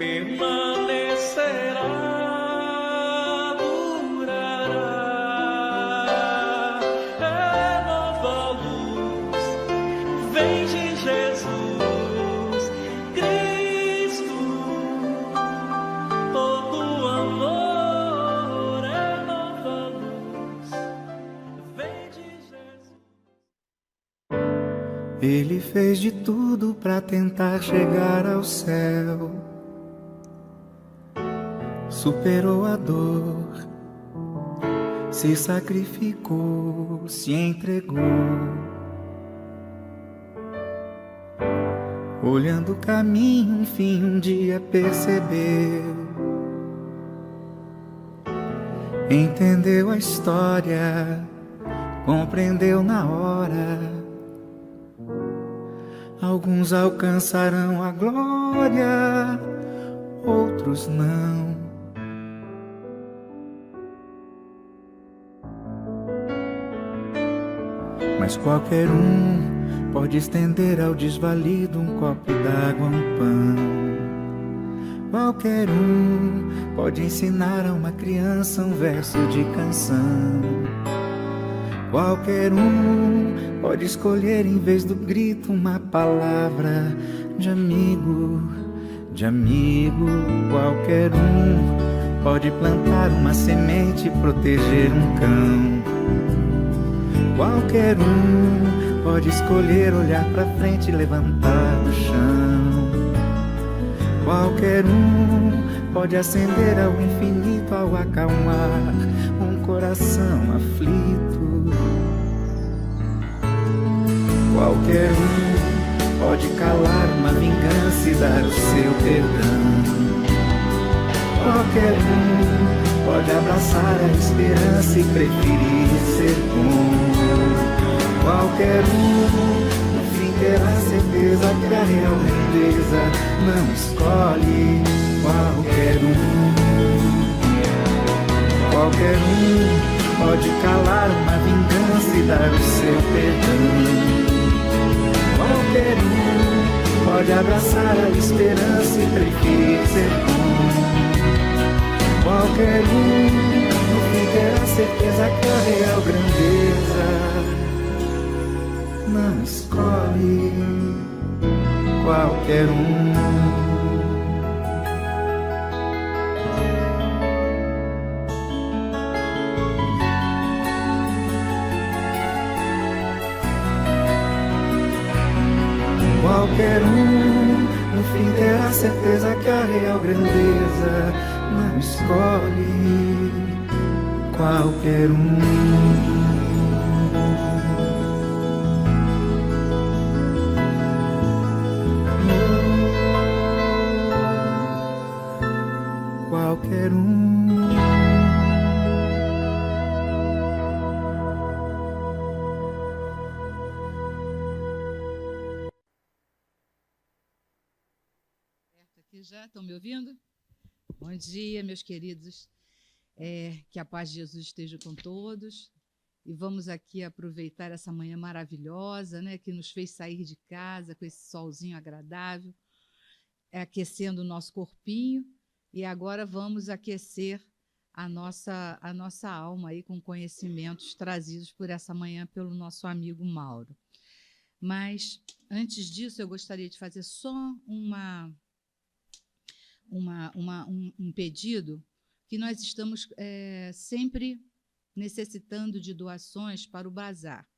permanecerá, durará. É nova luz, vem de Jesus Cristo, todo amor. É nova luz, vem de Jesus. Ele fez de tudo para tentar chegar ao céu. Superou a dor, se sacrificou, se entregou. Olhando o caminho, enfim, um dia percebeu. Entendeu a história, compreendeu na hora. Alguns alcançarão a glória, outros não. Mas qualquer um pode estender ao desvalido um copo d'água, um pão. Qualquer um pode ensinar a uma criança um verso de canção. Qualquer um pode escolher em vez do grito uma palavra de amigo, de amigo. Qualquer um pode plantar uma semente e proteger um cão. Qualquer um pode escolher olhar pra frente e levantar do chão. Qualquer um pode acender ao infinito ao acalmar um coração aflito. Qualquer um pode calar uma vingança e dar o seu perdão. Qualquer um pode abraçar a esperança e preferir ser bom. Qualquer um, no fim, terá certeza que a real grandeza não escolhe qualquer um. Qualquer um pode calar uma vingança e dar o seu perdão. Qualquer um pode abraçar a esperança e preferir ser bom. Qualquer um, no fim, terá certeza que a real grandeza não escolhe qualquer um. Qualquer um, no fim, terá certeza que a real grandeza não escolhe qualquer um. Qualquer um. Aqui já estão me ouvindo? Bom dia, meus queridos. Que a paz de Jesus esteja com todos. E vamos aqui aproveitar essa manhã maravilhosa, né, que nos fez sair de casa com esse solzinho agradável, aquecendo o nosso corpinho. E agora vamos aquecer a nossa alma aí com conhecimentos trazidos por essa manhã pelo nosso amigo Mauro. Mas, antes disso, eu gostaria de fazer só um pedido, que nós estamos sempre necessitando de doações para o bazar.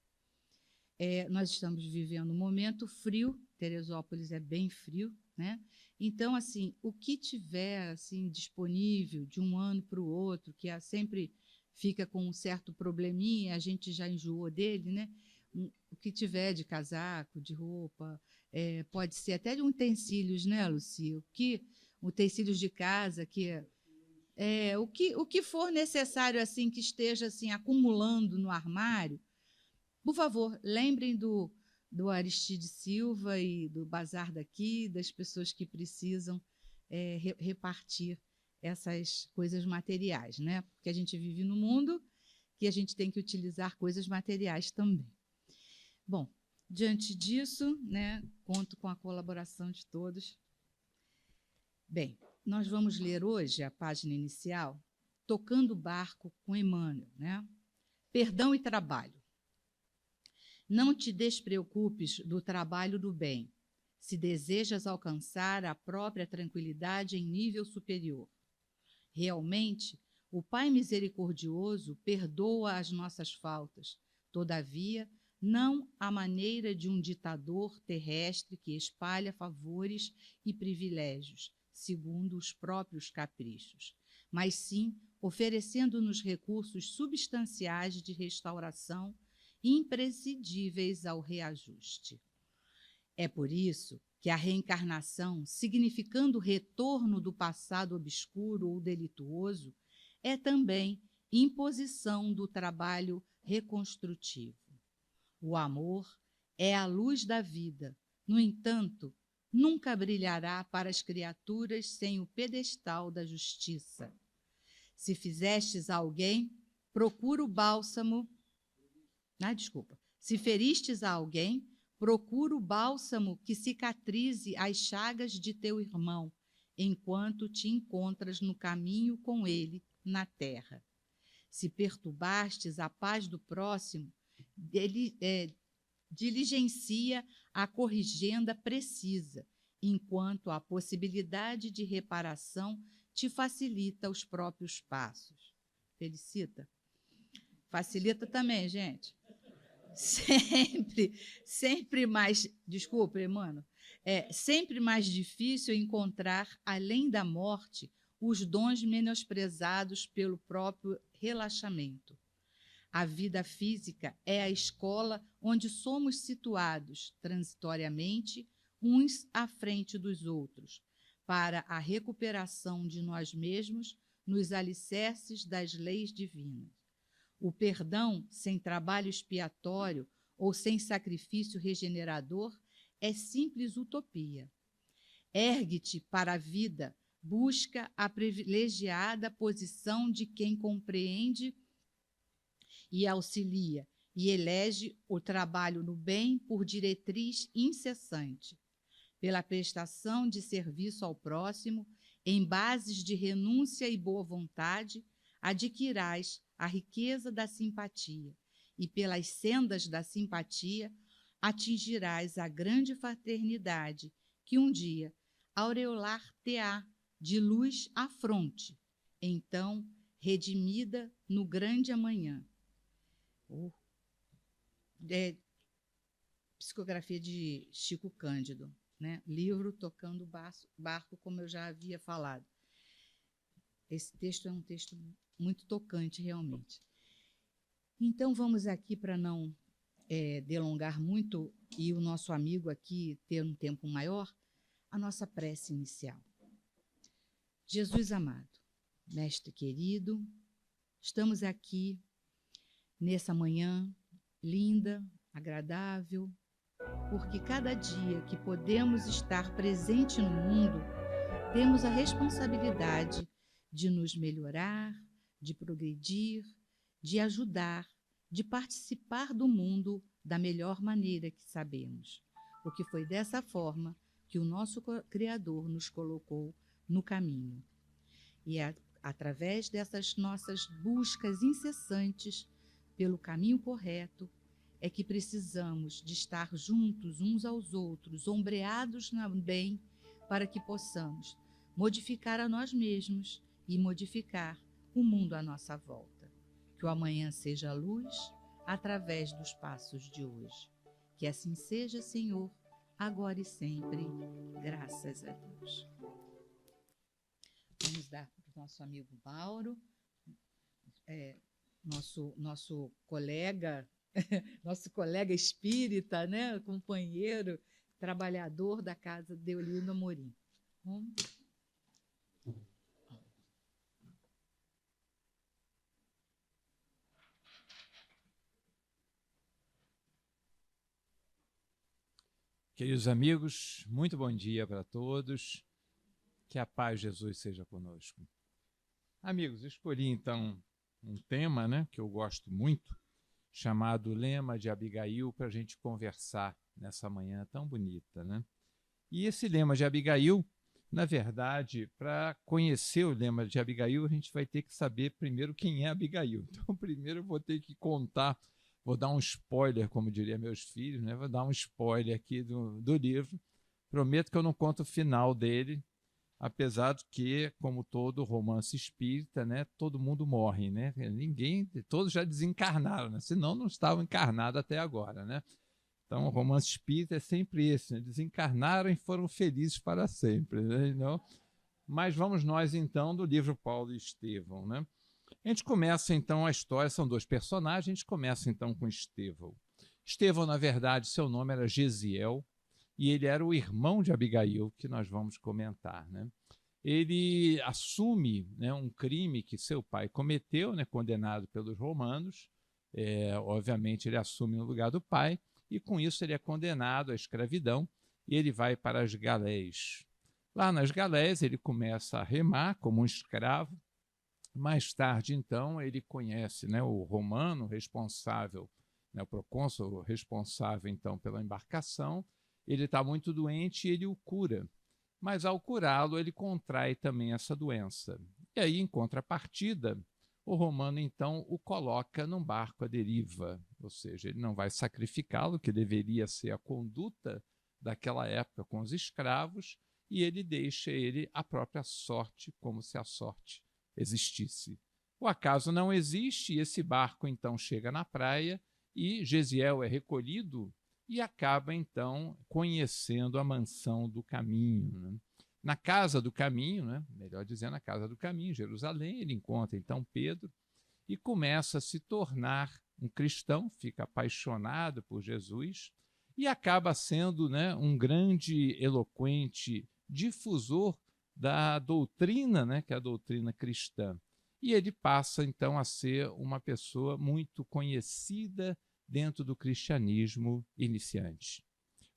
Nós estamos vivendo um momento frio, Teresópolis é bem frio, né? Então, assim, o que tiver assim, disponível de um ano para o outro, que sempre fica com um certo probleminha, a gente já enjoou dele, né? O que tiver de casaco, de roupa, pode ser até de utensílios, né, Lucia? Utensílios de casa, o que for necessário assim que esteja assim acumulando no armário, por favor, lembrem do Aristide Silva e do bazar daqui, das pessoas que precisam repartir essas coisas materiais, né? Porque a gente vive num mundo que a gente tem que utilizar coisas materiais também. Bom, diante disso, né, conto com a colaboração de todos. Bem, nós vamos ler hoje a página inicial, Tocando o Barco com Emmanuel, né? Perdão e trabalho. Não te despreocupes do trabalho do bem, se desejas alcançar a própria tranquilidade em nível superior. Realmente, o Pai misericordioso perdoa as nossas faltas, todavia, não à maneira de um ditador terrestre que espalha favores e privilégios, segundo os próprios caprichos, mas sim oferecendo-nos recursos substanciais de restauração imprescindíveis ao reajuste. É por isso que a reencarnação, significando o retorno do passado obscuro ou delituoso, é também imposição do trabalho reconstrutivo. O amor é a luz da vida, no entanto, nunca brilhará para as criaturas sem o pedestal da justiça. Se fizestes a alguém, procura o bálsamo. Se feristes a alguém, procura o bálsamo que cicatrize as chagas de teu irmão, enquanto te encontras no caminho com ele na terra. Se perturbastes a paz do próximo, diligencia a corrigenda precisa, enquanto a possibilidade de reparação te facilita os próprios passos. Felicita? Facilita também, gente. Sempre mais, desculpa, Emmanuel, sempre mais difícil encontrar, além da morte, os dons menosprezados pelo próprio relaxamento. A vida física é a escola onde somos situados, transitoriamente, uns à frente dos outros, para a recuperação de nós mesmos nos alicerces das leis divinas. O perdão, sem trabalho expiatório ou sem sacrifício regenerador, é simples utopia. Ergue-te para a vida, busca a privilegiada posição de quem compreende e auxilia, e elege o trabalho no bem por diretriz incessante. Pela prestação de serviço ao próximo, em bases de renúncia e boa vontade, adquirás a riqueza da simpatia, e pelas sendas da simpatia atingirás a grande fraternidade que um dia aureolar-te-á de luz à fronte, então redimida no grande amanhã. Psicografia de Chico Cândido, né? Livro Tocando Barco, como eu já havia falado. Esse texto é um texto muito tocante, realmente. Então, vamos aqui, para não delongar muito, e o nosso amigo aqui ter um tempo maior, a nossa prece inicial. Jesus amado, Mestre querido, estamos aqui nessa manhã linda, agradável, porque cada dia que podemos estar presente no mundo, temos a responsabilidade de nos melhorar, de progredir, de ajudar, de participar do mundo da melhor maneira que sabemos, porque foi dessa forma que o nosso Criador nos colocou no caminho. E através dessas nossas buscas incessantes pelo caminho correto, é que precisamos de estar juntos uns aos outros, ombreados no bem, para que possamos modificar a nós mesmos e modificar o mundo à nossa volta. Que o amanhã seja luz através dos passos de hoje. Que assim seja, Senhor, agora e sempre, graças a Deus. Vamos dar para o nosso amigo Mauro, nosso colega, nosso colega espírita, né? Companheiro, trabalhador da casa Deolino Amorim. Queridos amigos, muito bom dia para todos. Que a paz de Jesus seja conosco. Amigos, escolhi então um tema, né, que eu gosto muito, chamado Lema de Abigail, para a gente conversar nessa manhã tão bonita, né? E esse lema de Abigail Na verdade, para conhecer o lema de Abigail, a gente vai ter que saber primeiro quem é Abigail. Então, primeiro eu vou ter que contar, vou dar um spoiler, como diria meus filhos, né? Vou dar um spoiler aqui do livro. Prometo que eu não conto o final dele, apesar de que, como todo romance espírita, né, todo mundo morre, né? Todos já desencarnaram, né? Senão não estavam encarnados até agora, né? Então, o romance espírita é sempre esse, né? Desencarnaram e foram felizes para sempre, né? Não? Mas vamos nós, então, do livro Paulo e Estevão, né? A gente começa, então, a história, são dois personagens, a gente começa, então, com Estevão. Estevão, na verdade, seu nome era Gesiel, e ele era o irmão de Abigail, que nós vamos comentar, né? Ele assume, né, um crime que seu pai cometeu, né, condenado pelos romanos. Obviamente, ele assume no lugar do pai, e com isso ele é condenado à escravidão, e ele vai para as Galés. Lá nas Galés, ele começa a remar como um escravo. Mais tarde, então, ele conhece, né, o romano responsável, né, o procônsul responsável, então, pela embarcação. Ele está muito doente e ele o cura. Mas, ao curá-lo, ele contrai também essa doença. E aí, em contrapartida, o romano, então, o coloca num barco à deriva, ou seja, ele não vai sacrificá-lo, que deveria ser a conduta daquela época com os escravos, e ele deixa ele à própria sorte, como se a sorte existisse. O acaso não existe, e esse barco, então, chega na praia, e Gesiel é recolhido e acaba, então, conhecendo a mansão do caminho, né? Na casa do caminho, né? Melhor dizendo, na casa do caminho, em Jerusalém, ele encontra, então, Pedro e começa a se tornar um cristão, fica apaixonado por Jesus e acaba sendo, né, um grande, eloquente difusor da doutrina, né, que é a doutrina cristã. E ele passa, então, a ser uma pessoa muito conhecida dentro do cristianismo iniciante.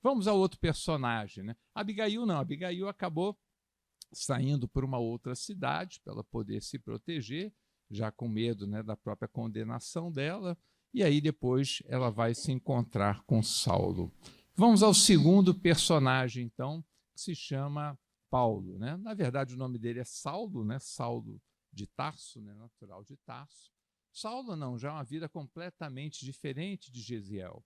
Vamos ao outro personagem, né? Abigail não, Abigail acabou saindo para uma outra cidade para ela poder se proteger, já com medo, né, da própria condenação dela, e aí depois ela vai se encontrar com Saulo. Vamos ao segundo personagem, então, que se chama Paulo, né? Na verdade, o nome dele é Saulo, né? Saulo de Tarso, né? Natural de Tarso. Saulo não, já é uma vida completamente diferente de Gesiel.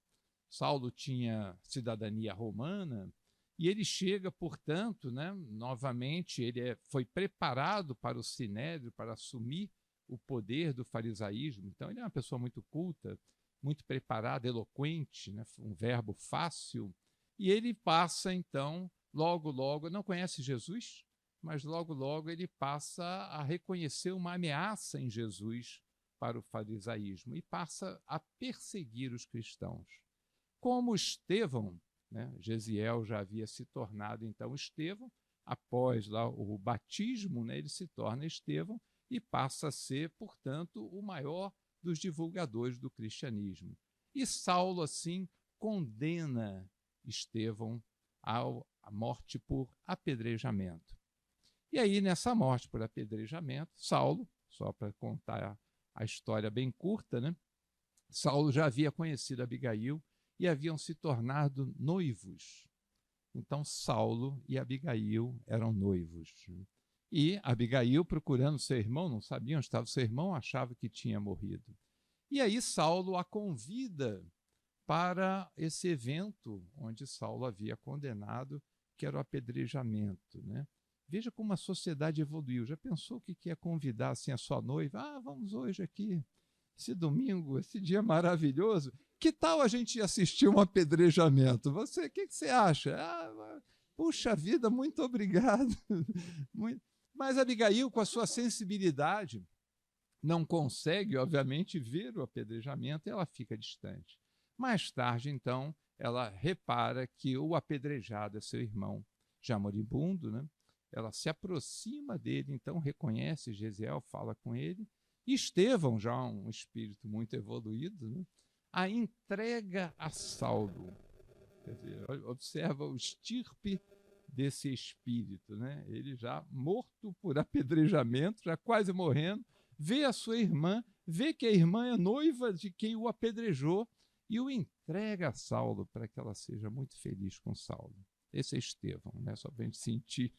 Saulo tinha cidadania romana e ele chega, portanto, né, novamente, ele foi preparado para o sinédrio, para assumir o poder do farisaísmo. Então, ele é uma pessoa muito culta, muito preparada, eloquente, né, um verbo fácil, e ele passa, então, logo, não conhece Jesus, mas logo ele passa a reconhecer uma ameaça em Jesus para o farisaísmo e passa a perseguir os cristãos. Como Estevão, né, Gesiel já havia se tornado, então, Estevão, após lá o batismo, né, ele se torna Estevão e passa a ser, portanto, o maior dos divulgadores do cristianismo. E Saulo, assim, condena Estevão à morte por apedrejamento. E aí, nessa morte por apedrejamento, Saulo, só para contar a história bem curta, né, Saulo já havia conhecido Abigail e haviam se tornado noivos. Então, Saulo e Abigail eram noivos. E Abigail, procurando seu irmão, não sabia onde estava seu irmão, achava que tinha morrido. E aí Saulo a convida para esse evento onde Saulo havia condenado, que era o apedrejamento, né? Veja como a sociedade evoluiu. Já pensou o que é convidar assim, a sua noiva? Ah, vamos hoje aqui, esse domingo, esse dia maravilhoso. Que tal a gente assistir um apedrejamento? O que você acha? Puxa vida, muito obrigado. Mas Abigail, com a sua sensibilidade, não consegue, obviamente, ver o apedrejamento e ela fica distante. Mais tarde, então, ela repara que o apedrejado é seu irmão, já moribundo, né? Ela se aproxima dele, então reconhece Gesiel, fala com ele. E Estevão, já um espírito muito evoluído, né, a entrega a Saulo. Quer dizer, observa o estirpe desse espírito, né? Ele já morto por apedrejamento, já quase morrendo, vê a sua irmã, vê que a irmã é noiva de quem o apedrejou e o entrega a Saulo para que ela seja muito feliz com Saulo. Esse é Estevão, né? Só para a gente sentir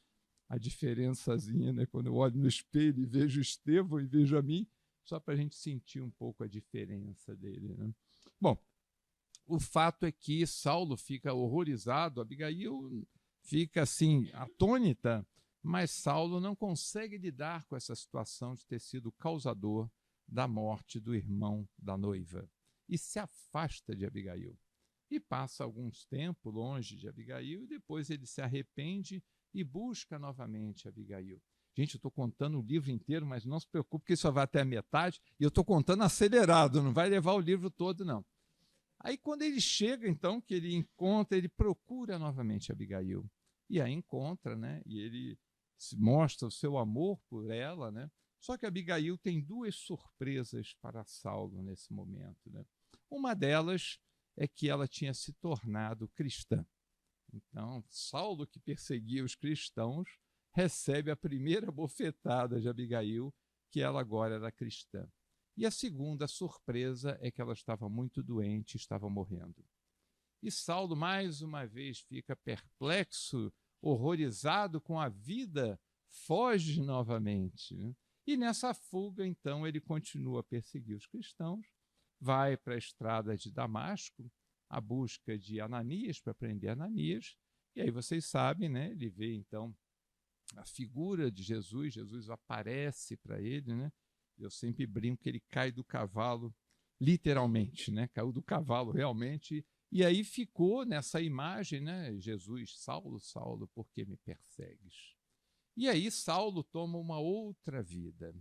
a diferençazinha, né? Quando eu olho no espelho e vejo Estevão e vejo a mim, só para a gente sentir um pouco a diferença dele, né? Bom, o fato é que Saulo fica horrorizado, Abigail fica assim, atônita, mas Saulo não consegue lidar com essa situação de ter sido causador da morte do irmão da noiva e se afasta de Abigail. E passa alguns tempos longe de Abigail e depois ele se arrepende e busca novamente Abigail. Gente, eu estou contando o livro inteiro, mas não se preocupe que só vai até a metade e eu estou contando acelerado, não vai levar o livro todo, não. Aí quando ele chega, então, que ele encontra, ele procura novamente Abigail. E a encontra, né? E ele mostra o seu amor por ela, né? Só que Abigail tem duas surpresas para Saulo nesse momento, né? Uma delas é que ela tinha se tornado cristã. Então, Saulo, que perseguia os cristãos, recebe a primeira bofetada de Abigail, que ela agora era cristã. E a segunda surpresa é que ela estava muito doente, estava morrendo. E Saulo, mais uma vez, fica perplexo, horrorizado com a vida, foge novamente, né? E nessa fuga, então, ele continua a perseguir os cristãos, vai para a estrada de Damasco, à busca de Ananias, para prender Ananias, e aí vocês sabem, né? Ele vê, então, a figura de Jesus, Jesus aparece para ele, né? Eu sempre brinco que ele cai do cavalo, literalmente, né? Caiu do cavalo realmente, e aí ficou nessa imagem, né? Jesus, Saulo, Saulo, por que me persegues? E aí Saulo toma uma outra vida.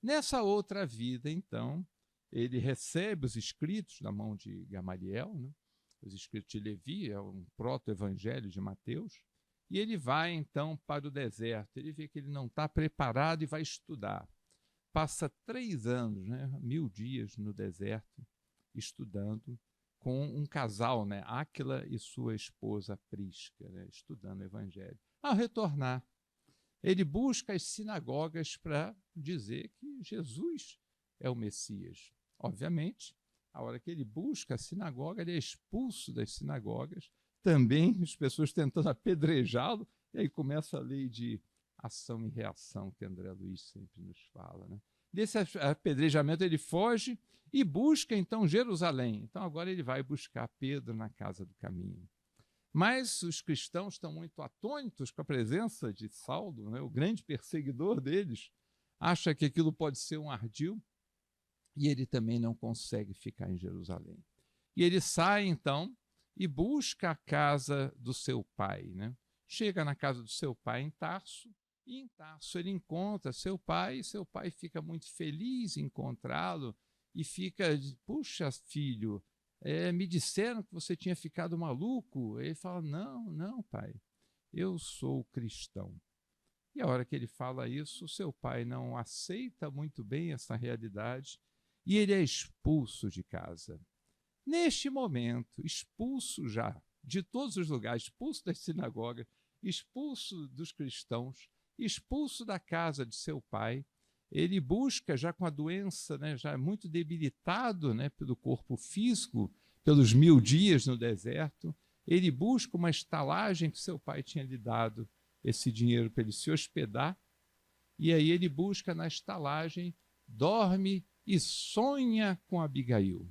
Nessa outra vida, então, ele recebe os escritos da mão de Gamaliel, né? Os escritos de Levi, é um proto-evangelho de Mateus, e ele vai, então, para o deserto. Ele vê que ele não está preparado e vai estudar. Passa 3 anos, né, 1000 dias no deserto, estudando com um casal, né, Áquila e sua esposa Prisca, né, estudando o Evangelho. Ao retornar, ele busca as sinagogas para dizer que Jesus é o Messias. Obviamente, a hora que ele busca a sinagoga, ele é expulso das sinagogas, também as pessoas tentando apedrejá-lo, e aí começa a lei de ação e reação que André Luiz sempre nos fala, né? Desse apedrejamento ele foge e busca então Jerusalém. Então agora ele vai buscar Pedro na casa do caminho. Mas os cristãos estão muito atônitos com a presença de Saulo, né, o grande perseguidor deles, acha que aquilo pode ser um ardil e ele também não consegue ficar em Jerusalém. E ele sai então e busca a casa do seu pai, né? Chega na casa do seu pai em Tarso, e em Tarso ele encontra seu pai, e seu pai fica muito feliz em encontrá-lo, e fica, puxa, filho, me disseram que você tinha ficado maluco. Ele fala, não, pai, eu sou cristão. E a hora que ele fala isso, seu pai não aceita muito bem essa realidade, e ele é expulso de casa. Neste momento, expulso já de todos os lugares, expulso das sinagogas, expulso dos cristãos, expulso da casa de seu pai, ele busca, já com a doença, né, já muito debilitado, né, pelo corpo físico, pelos 1000 dias no deserto, ele busca uma estalagem que seu pai tinha lhe dado esse dinheiro para ele se hospedar, e aí ele busca na estalagem, dorme e sonha com Abigail.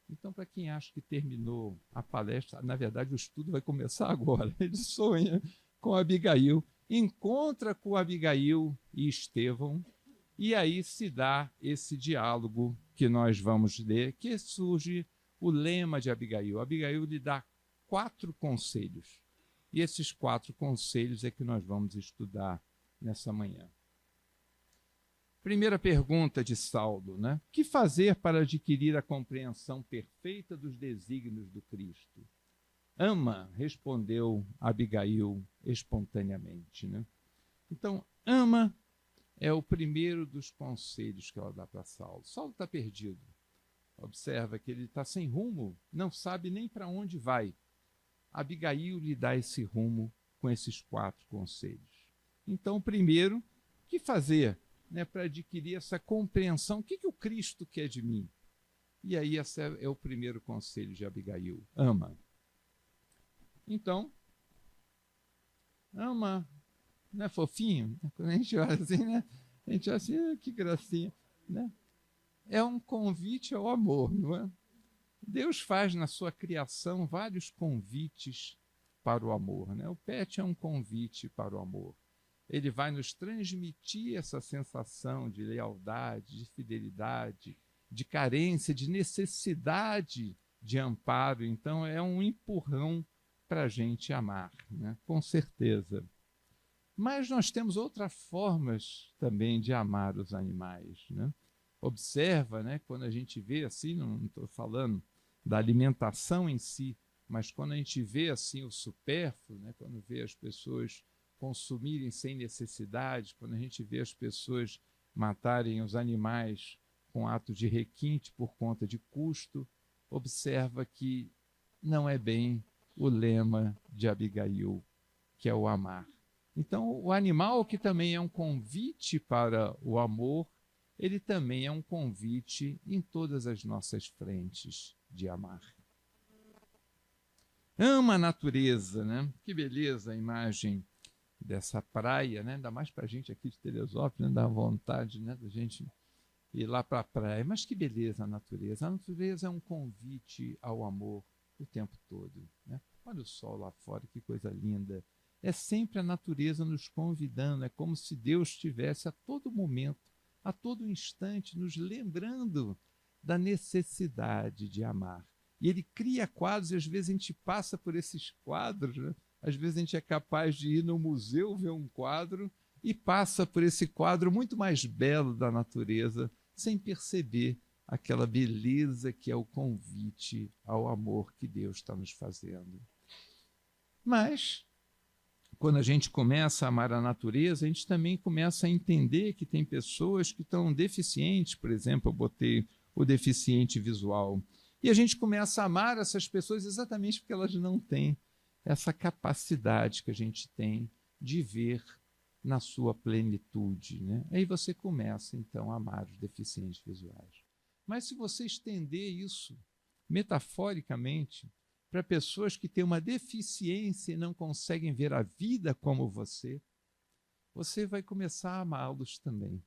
Então, para quem acha que terminou a palestra, na verdade o estudo vai começar agora. Ele sonha com Abigail, encontra com Abigail e Estevão, e aí se dá esse diálogo que nós vamos ler, que surge o lema de Abigail. Abigail lhe dá 4 conselhos, e esses 4 conselhos é que nós vamos estudar nessa manhã. Primeira pergunta de Saulo, né? O que fazer para adquirir a compreensão perfeita dos desígnios do Cristo? Ama, respondeu Abigail espontaneamente, né? Então, ama é o primeiro dos conselhos que ela dá para Saulo. Saulo está perdido. Observa que ele está sem rumo, não sabe nem para onde vai. Abigail lhe dá esse rumo com esses 4 conselhos. Então, primeiro, o que fazer, né, para adquirir essa compreensão? O que o Cristo quer de mim? E aí esse é o primeiro conselho de Abigail. Ama. Então, ama Não é fofinho? Quando a gente olha assim, né? A gente olha assim, que gracinha, né? É um convite ao amor, não é? Deus faz na sua criação vários convites para o amor, né? O pet é um convite para o amor. Ele vai nos transmitir essa sensação de lealdade, de fidelidade, de carência, de necessidade de amparo. Então, é um empurrão para a gente amar, né? Com certeza. Mas nós temos outras formas também de amar os animais, né? Observa, né, quando a gente vê assim, não estou falando da alimentação em si, mas quando a gente vê assim o supérfluo, né, quando vê as pessoas consumirem sem necessidade, quando a gente vê as pessoas matarem os animais com ato de requinte por conta de custo, observa que não é bem o lema de Abigail, que é o amar. Então, o animal, que também é um convite para o amor, ele também é um convite em todas as nossas frentes de amar. Ama a natureza, né? Que beleza a imagem dessa praia, né? Ainda mais para a gente aqui de Teresópolis, né? Dá vontade, né, da gente ir lá para a praia. Mas que beleza a natureza. A natureza é um convite ao amor o tempo todo, né? Olha o sol lá fora, que coisa linda. É sempre a natureza nos convidando, é como se Deus estivesse a todo momento, a todo instante, nos lembrando da necessidade de amar. E ele cria quadros, e às vezes a gente passa por esses quadros, né? Às vezes a gente é capaz de ir no museu ver um quadro e passa por esse quadro muito mais belo da natureza, sem perceber aquela beleza que é o convite ao amor que Deus está nos fazendo. Mas, quando a gente começa a amar a natureza, a gente também começa a entender que tem pessoas que estão deficientes. Por exemplo, eu botei o deficiente visual. E a gente começa a amar essas pessoas exatamente porque elas não têm essa capacidade que a gente tem de ver na sua plenitude, né? Aí você começa, então, a amar os deficientes visuais. Mas se você estender isso metaforicamente para pessoas que têm uma deficiência e não conseguem ver a vida como você, você vai começar a amá-los também.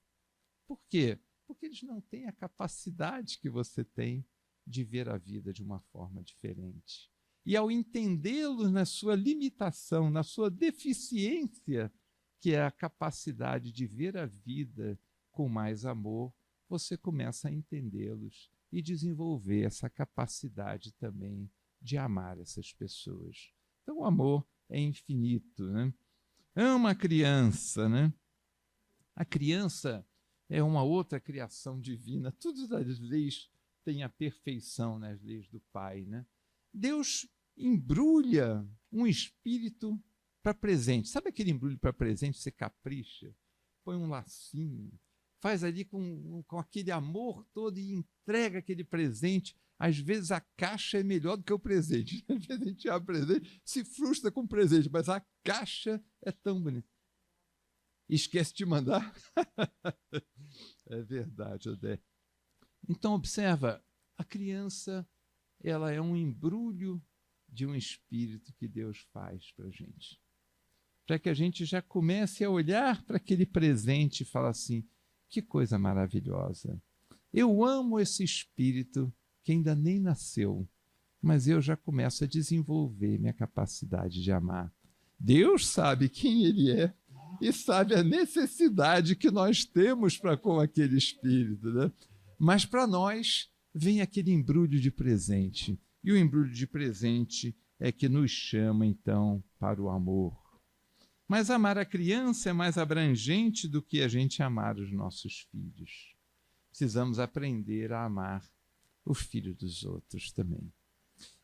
Por quê? Porque eles não têm a capacidade que você tem de ver a vida de uma forma diferente. E ao entendê-los na sua limitação, na sua deficiência, que é a capacidade de ver a vida com mais amor, você começa a entendê-los e desenvolver essa capacidade também de amar essas pessoas. Então, o amor é infinito, né? Ama a criança, né? A criança é uma outra criação divina. Todas as leis têm a perfeição nas leis do Pai, né? Deus embrulha um espírito para presente. Sabe aquele embrulho para presente? Você capricha, põe um lacinho, faz ali com aquele amor todo e entrega aquele presente. Às vezes a caixa é melhor do que o presente. Às vezes a gente abre o presente, se frustra com o presente, mas a caixa é tão bonita. Esquece de mandar? É verdade, Odé. Então, observa, a criança, ela é um embrulho de um espírito que Deus faz para a gente. Para que a gente já comece a olhar para aquele presente e falar assim, que coisa maravilhosa. Eu amo esse espírito que ainda nem nasceu, mas eu já começo a desenvolver minha capacidade de amar. Deus sabe quem Ele é e sabe a necessidade que nós temos para com aquele espírito, né? Mas para nós vem aquele embrulho de presente. E o embrulho de presente é que nos chama, então, para o amor. Mas amar a criança é mais abrangente do que a gente amar os nossos filhos. Precisamos aprender a amar o filho dos outros também.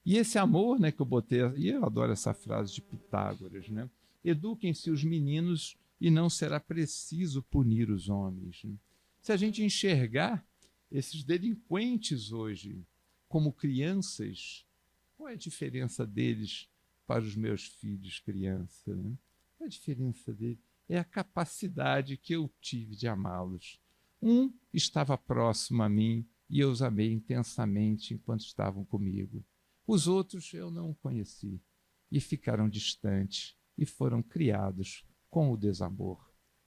E esse amor, né, que eu botei, e eu adoro essa frase de Pitágoras, né? Eduquem-se os meninos e não será preciso punir os homens. Né? Se a gente enxergar esses delinquentes hoje como crianças, qual é a diferença deles para os meus filhos criança? Né? Qual é a diferença deles? É a capacidade que eu tive de amá-los. Um estava próximo a mim e eu os amei intensamente enquanto estavam comigo. Os outros eu não conheci e ficaram distantes e foram criados com o desamor.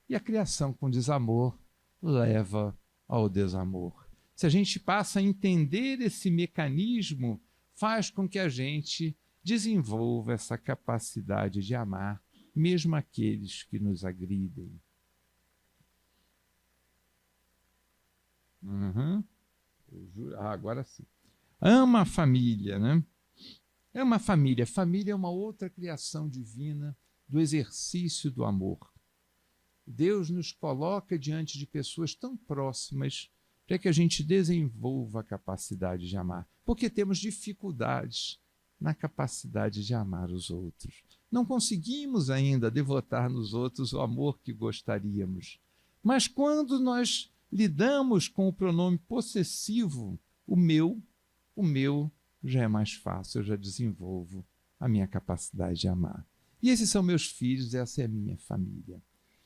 E a criação com desamor leva ao desamor. Se a gente passa a entender esse mecanismo, faz com que a gente desenvolva essa capacidade de amar, mesmo aqueles que nos agridem. Agora sim. Ama a família, né? Ama a família. Família é uma outra criação divina do exercício do amor. Deus nos coloca diante de pessoas tão próximas para que a gente desenvolva a capacidade de amar, porque temos dificuldades na capacidade de amar os outros. Não conseguimos ainda devotar nos outros o amor que gostaríamos. Mas quando nós lidamos com o pronome possessivo, o meu já é mais fácil, eu já desenvolvo a minha capacidade de amar. E esses são meus filhos, essa é a minha família.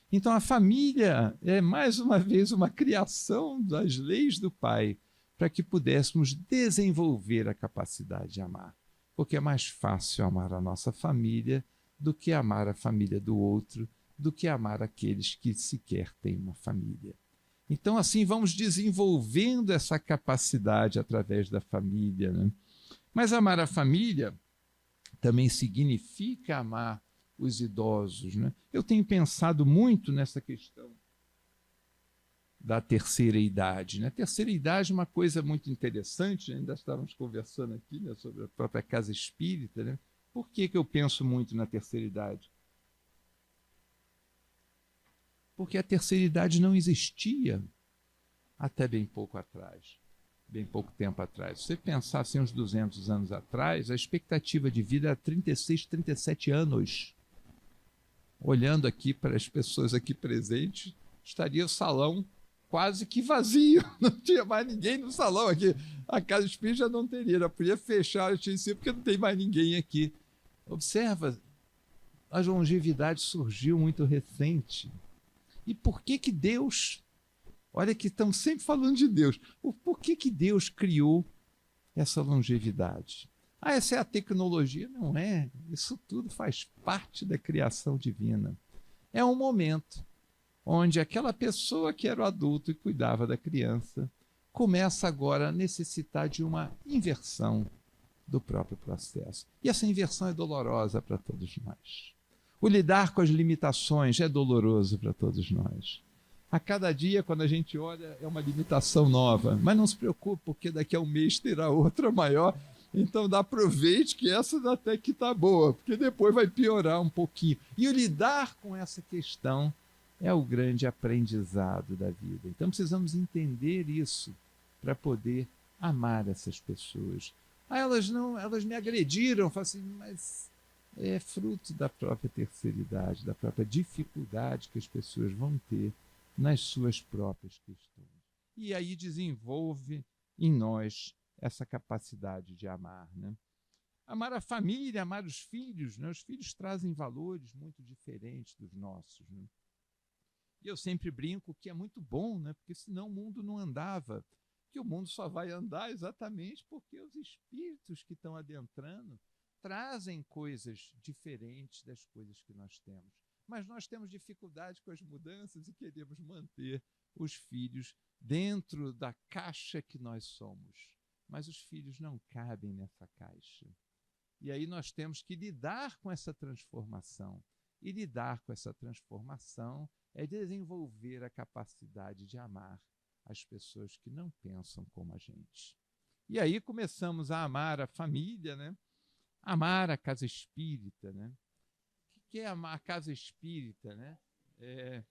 Então a família é mais uma vez uma criação das leis do Pai para que pudéssemos desenvolver a capacidade de amar. Porque é mais fácil amar a nossa família do que amar a família do outro, do que amar aqueles que sequer têm uma família. Então, assim, vamos desenvolvendo essa capacidade através da família, né? Mas amar a família também significa amar os idosos, né? Eu tenho pensado muito nessa questão da terceira idade, né? A terceira idade é uma coisa muito interessante, né? Ainda estávamos conversando aqui, né, sobre a própria casa espírita, né? Por que eu penso muito na terceira idade? Porque a terceira idade não existia até bem pouco tempo atrás. Se você pensar assim, uns 200 anos atrás, a expectativa de vida era 36, 37 anos. Olhando aqui para as pessoas aqui presentes, estaria o salão quase que vazio, não tinha mais ninguém no salão aqui. A casa espírita já não teria, já podia fechar o TC porque não tem mais ninguém aqui. Observa, a longevidade surgiu muito recente. E por que Deus, olha que estamos sempre falando de Deus, por que Deus criou essa longevidade? Essa é a tecnologia? Não é. Isso tudo faz parte da criação divina. É um momento onde aquela pessoa que era o adulto e cuidava da criança começa agora a necessitar de uma inversão do próprio processo. E essa inversão é dolorosa para todos nós. O lidar com as limitações é doloroso para todos nós. A cada dia, quando a gente olha, é uma limitação nova. Mas não se preocupe, porque daqui a um mês terá outra maior. Então, aproveite que essa até que está boa, porque depois vai piorar um pouquinho. E o lidar com essa questão é o grande aprendizado da vida. Então, precisamos entender isso para poder amar essas pessoas. Elas me agrediram, assim, mas é fruto da própria terceira idade, da própria dificuldade que as pessoas vão ter nas suas próprias questões. E aí desenvolve em nós essa capacidade de amar, né? Amar a família, amar os filhos, né? Os filhos trazem valores muito diferentes dos nossos, né? E eu sempre brinco que é muito bom, né? Porque senão o mundo não andava. Que o mundo só vai andar exatamente porque os espíritos que estão adentrando trazem coisas diferentes das coisas que nós temos. Mas nós temos dificuldade com as mudanças e queremos manter os filhos dentro da caixa que nós somos. Mas os filhos não cabem nessa caixa. E aí nós temos que lidar com essa transformação. E lidar com essa transformação é desenvolver a capacidade de amar as pessoas que não pensam como a gente. E aí começamos a amar a família, né? Amar a casa espírita, né? O que é amar a casa espírita, né? É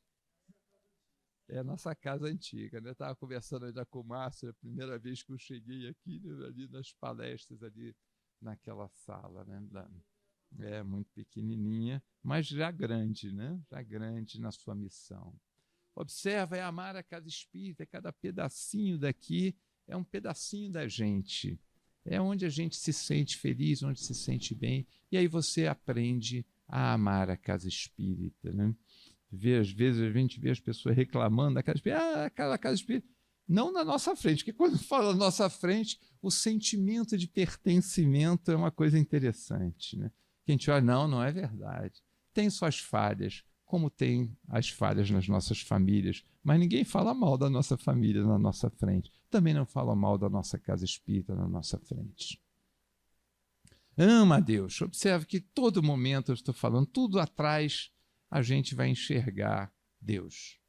a nossa casa antiga, né? Eu estava conversando ainda com o Márcio, a primeira vez que eu cheguei aqui, né, ali nas palestras, ali naquela sala, né? Muito pequenininha, mas já grande, né? Já grande na sua missão. Observa, é amar a casa espírita, cada pedacinho daqui é um pedacinho da gente. É onde a gente se sente feliz, onde se sente bem, e aí você aprende a amar a casa espírita, né? Às vezes a gente vê as pessoas reclamando da casa espírita, aquela casa espírita. Não na nossa frente, porque quando fala na nossa frente, o sentimento de pertencimento é uma coisa interessante, né? Que a gente olha, não é verdade. Tem suas falhas, como tem as falhas nas nossas famílias, mas ninguém fala mal da nossa família na nossa frente. Também não fala mal da nossa casa espírita na nossa frente. Ama a Deus. Observe que todo momento eu estou falando, tudo atrás a gente vai enxergar Deus.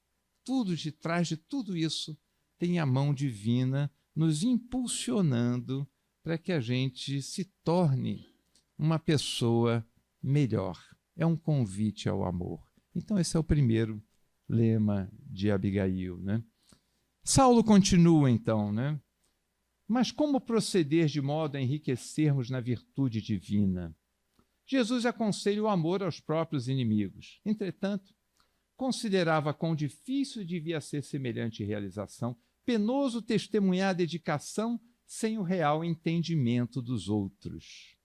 Tudo de trás de tudo isso tem a mão divina nos impulsionando para que a gente se torne uma pessoa melhor. É um convite ao amor. Então esse é o primeiro lema de Abigail, né? Saulo continua então, né? Mas como proceder de modo a enriquecermos na virtude divina? Jesus aconselha o amor aos próprios inimigos. Entretanto, considerava quão difícil devia ser semelhante realização, penoso testemunhar a dedicação sem o real entendimento dos outros.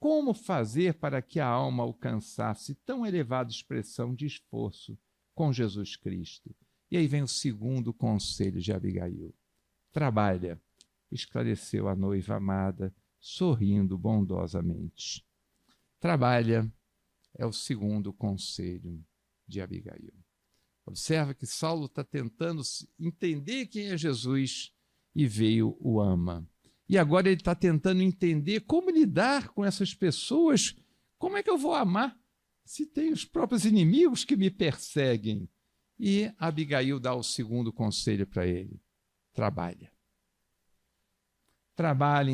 Como fazer para que a alma alcançasse tão elevada expressão de esforço com Jesus Cristo? E aí vem o segundo conselho de Abigail. Trabalha, esclareceu a noiva amada, sorrindo bondosamente. Trabalha é o segundo conselho de Abigail. Observa que Saulo está tentando entender quem é Jesus e veio o ama. E agora ele está tentando entender como lidar com essas pessoas. Como é que eu vou amar se tem os próprios inimigos que me perseguem? E Abigail dá o segundo conselho para ele. Trabalha. Trabalha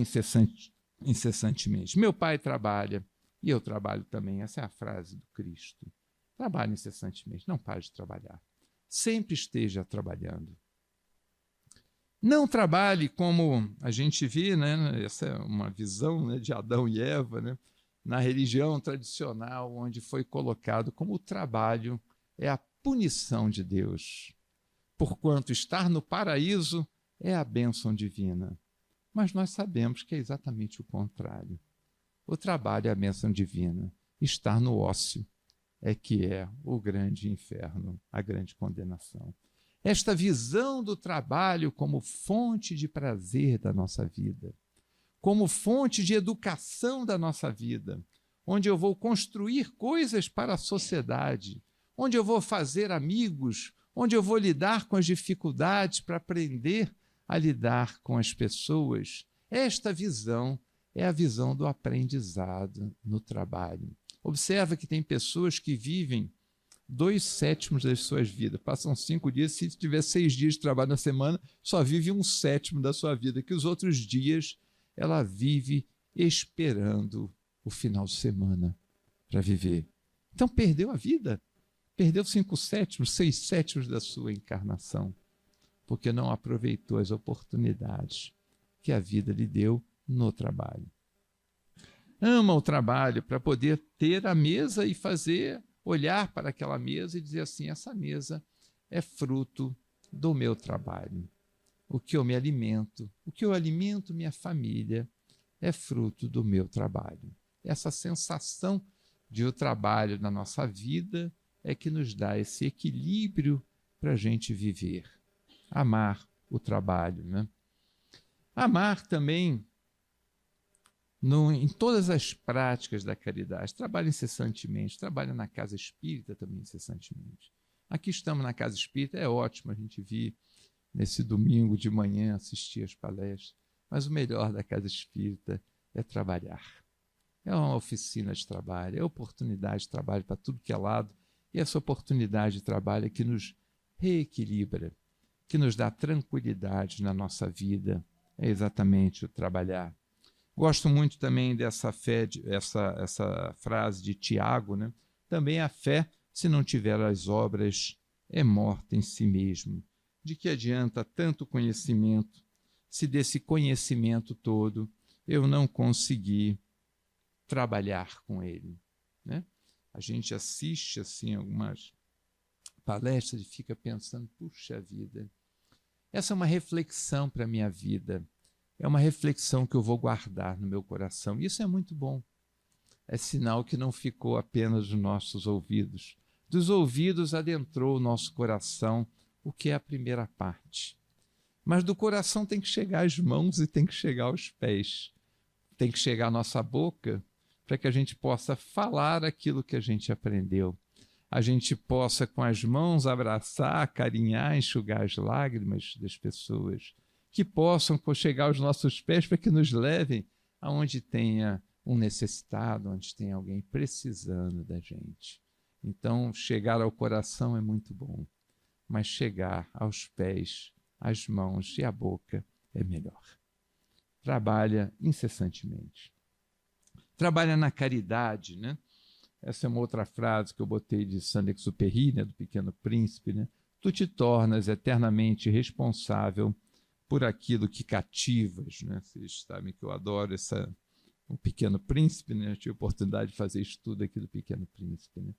incessantemente. Meu pai trabalha e eu trabalho também. Essa é a frase do Cristo. Trabalhe incessantemente, não pare de trabalhar. Sempre esteja trabalhando. Não trabalhe como a gente vê, né? Essa é uma visão, né, de Adão e Eva, né? Na religião tradicional, onde foi colocado como o trabalho é a punição de Deus. Porquanto estar no paraíso é a bênção divina. Mas nós sabemos que é exatamente o contrário. O trabalho é a bênção divina. Estar no ócio é que é o grande inferno, a grande condenação. Esta visão do trabalho como fonte de prazer da nossa vida, como fonte de educação da nossa vida, onde eu vou construir coisas para a sociedade, onde eu vou fazer amigos, onde eu vou lidar com as dificuldades para aprender a lidar com as pessoas. Esta visão é a visão do aprendizado no trabalho. Observa que tem pessoas que vivem 2/7 das suas vidas. Passam 5 dias, se tiver 6 dias de trabalho na semana, só vive 1/7 da sua vida, que os outros dias ela vive esperando o final de semana para viver. Então perdeu a vida, perdeu 5/7, 6/7 da sua encarnação, porque não aproveitou as oportunidades que a vida lhe deu no trabalho. Ama o trabalho para poder ter a mesa e olhar para aquela mesa e dizer assim, essa mesa é fruto do meu trabalho. O que eu me alimento, o que eu alimento minha família é fruto do meu trabalho. Essa sensação de o trabalho na nossa vida é que nos dá esse equilíbrio para a gente viver. Amar o trabalho, né? Amar também em todas as práticas da caridade. Trabalha incessantemente, trabalha na casa espírita também incessantemente. Aqui estamos na casa espírita, é ótimo a gente vir nesse domingo de manhã assistir as palestras, mas o melhor da casa espírita é trabalhar. É uma oficina de trabalho, é oportunidade de trabalho para tudo que é lado, e essa oportunidade de trabalho é que nos reequilibra, que nos dá tranquilidade na nossa vida, é exatamente o trabalhar. Gosto muito também dessa fé, essa frase de Tiago, né? Também a fé, se não tiver as obras, é morta em si mesmo. De que adianta tanto conhecimento, se desse conhecimento todo eu não conseguir trabalhar com ele, né? A gente assiste assim algumas palestras e fica pensando, puxa vida, essa é uma reflexão para a minha vida. É uma reflexão que eu vou guardar no meu coração. Isso é muito bom. É sinal que não ficou apenas nos nossos ouvidos. Dos ouvidos adentrou o nosso coração, o que é a primeira parte. Mas do coração tem que chegar às mãos e tem que chegar aos pés. Tem que chegar à nossa boca para que a gente possa falar aquilo que a gente aprendeu. a gente possa, com as mãos, abraçar, carinhar, enxugar as lágrimas das pessoas, que possam chegar aos nossos pés para que nos levem aonde tenha um necessitado, onde tem alguém precisando da gente. Então, chegar ao coração é muito bom, mas chegar aos pés, às mãos e à boca é melhor. Trabalha incessantemente. Trabalha na caridade, né? Essa é uma outra frase que eu botei de Saint-Exupéry, né, do Pequeno Príncipe, né? Tu te tornas eternamente responsável por aquilo que cativas, né? Vocês sabem que eu adoro o Pequeno Príncipe, né? Eu tive a oportunidade de fazer estudo aqui do Pequeno Príncipe, né?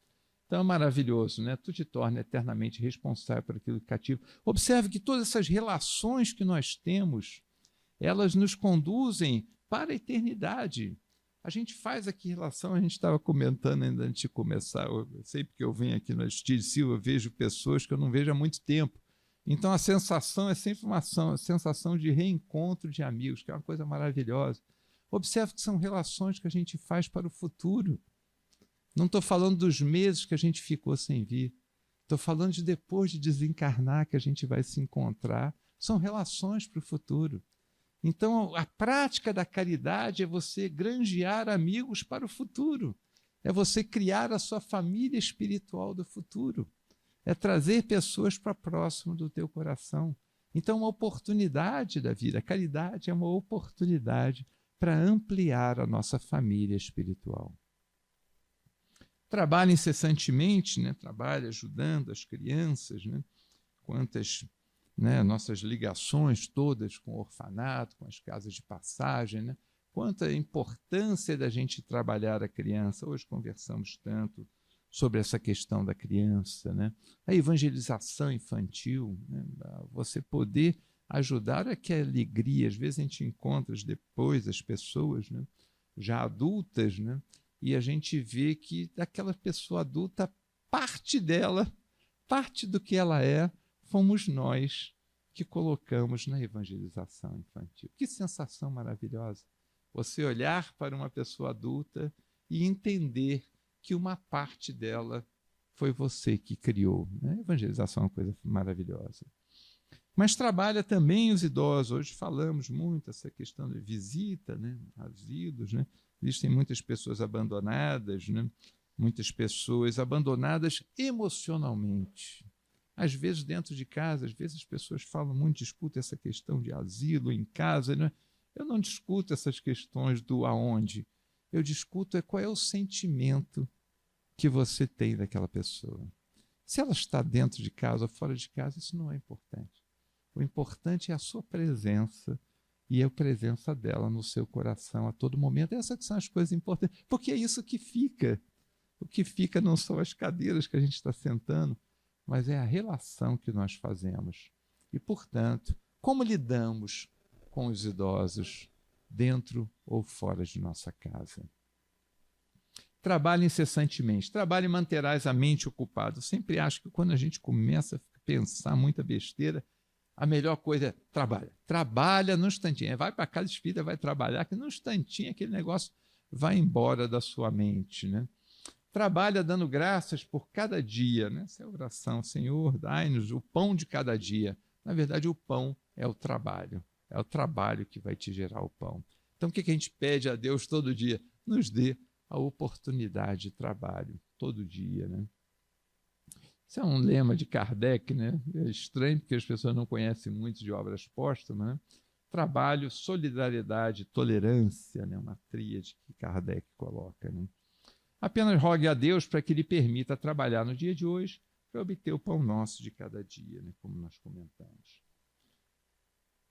Então é maravilhoso, né? Tu te torna eternamente responsável por aquilo que cativa. Observe que todas essas relações que nós temos, elas nos conduzem para a eternidade. A gente faz aqui relação, a gente estava comentando ainda antes de começar, sempre que eu venho aqui no Estúdio Silva, eu vejo pessoas que eu não vejo há muito tempo. Então a sensação é sempre uma sensação de reencontro de amigos, que é uma coisa maravilhosa. Observe que são relações que a gente faz para o futuro. Não estou falando dos meses que a gente ficou sem vir. Estou falando de depois de desencarnar que a gente vai se encontrar. São relações para o futuro. Então, a prática da caridade é você granjear amigos para o futuro. É você criar a sua família espiritual do futuro. É trazer pessoas para próximo do teu coração. Então, uma oportunidade da vida. A caridade é uma oportunidade para ampliar a nossa família espiritual. Trabalha incessantemente, né? Trabalha ajudando as crianças, né? Quantas, né, nossas ligações todas com o orfanato, com as casas de passagem, né? Quanta importância da gente trabalhar a criança. Hoje conversamos tanto sobre essa questão da criança, né? A evangelização infantil, né? Você poder ajudar a que a alegria, às vezes a gente encontra depois as pessoas, né, já adultas, né, e a gente vê que daquela pessoa adulta, parte dela, parte do que ela é, fomos nós que colocamos na evangelização infantil. Que sensação maravilhosa! Você olhar para uma pessoa adulta e entender que uma parte dela foi você que criou, né? A evangelização é uma coisa maravilhosa. Mas trabalha também os idosos. Hoje falamos muito essa questão de visita, né? Asilos, né? Existem muitas pessoas abandonadas, né? Muitas pessoas abandonadas emocionalmente. Às vezes dentro de casa, às vezes as pessoas falam muito, discutem essa questão de asilo em casa, né? Eu não discuto essas questões do aonde. Eu discuto qual é o sentimento que você tem daquela pessoa. Se ela está dentro de casa ou fora de casa, isso não é importante. O importante é a sua presença e a presença dela no seu coração a todo momento. Essas são as coisas importantes, porque é isso que fica. O que fica não são as cadeiras que a gente está sentando, mas é a relação que nós fazemos. E, portanto, como lidamos com os idosos dentro ou fora de nossa casa? Trabalhe incessantemente. Trabalhe e manterás a mente ocupada. Eu sempre acho que quando a gente começa a pensar muita besteira, a melhor coisa é trabalha. Trabalha no instantinho. Vai para a casa espírita, vai trabalhar, que no instantinho aquele negócio vai embora da sua mente, né? Trabalha dando graças por cada dia, né? Essa é a oração. Senhor, dai-nos o pão de cada dia. Na verdade, o pão é o trabalho. É o trabalho que vai te gerar o pão. Então, o que a gente pede a Deus todo dia? Nos dê a oportunidade de trabalho, todo dia, né? Isso é um lema de Kardec, né? É estranho porque as pessoas não conhecem muito de obras póstumas, né? Trabalho, solidariedade, tolerância, né? Uma tríade que Kardec coloca, né? Apenas rogue a Deus para que lhe permita trabalhar no dia de hoje para obter o pão nosso de cada dia, né? Como nós comentamos.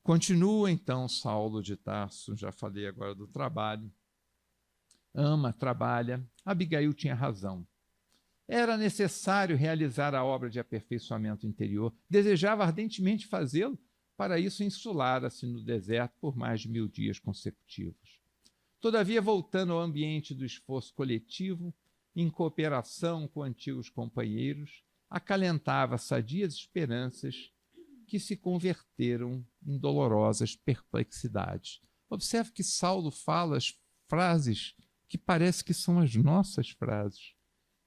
Continua, então, Saulo de Tarso, já falei agora do trabalho. Ama, trabalha. Abigail tinha razão. Era necessário realizar a obra de aperfeiçoamento interior. Desejava ardentemente fazê-lo, para isso insulara-se no deserto por mais de 1000 dias consecutivos. Todavia, voltando ao ambiente do esforço coletivo, em cooperação com antigos companheiros, acalentava sadias esperanças que se converteram em dolorosas perplexidades. Observe que Saulo fala as frases que parece que são as nossas frases.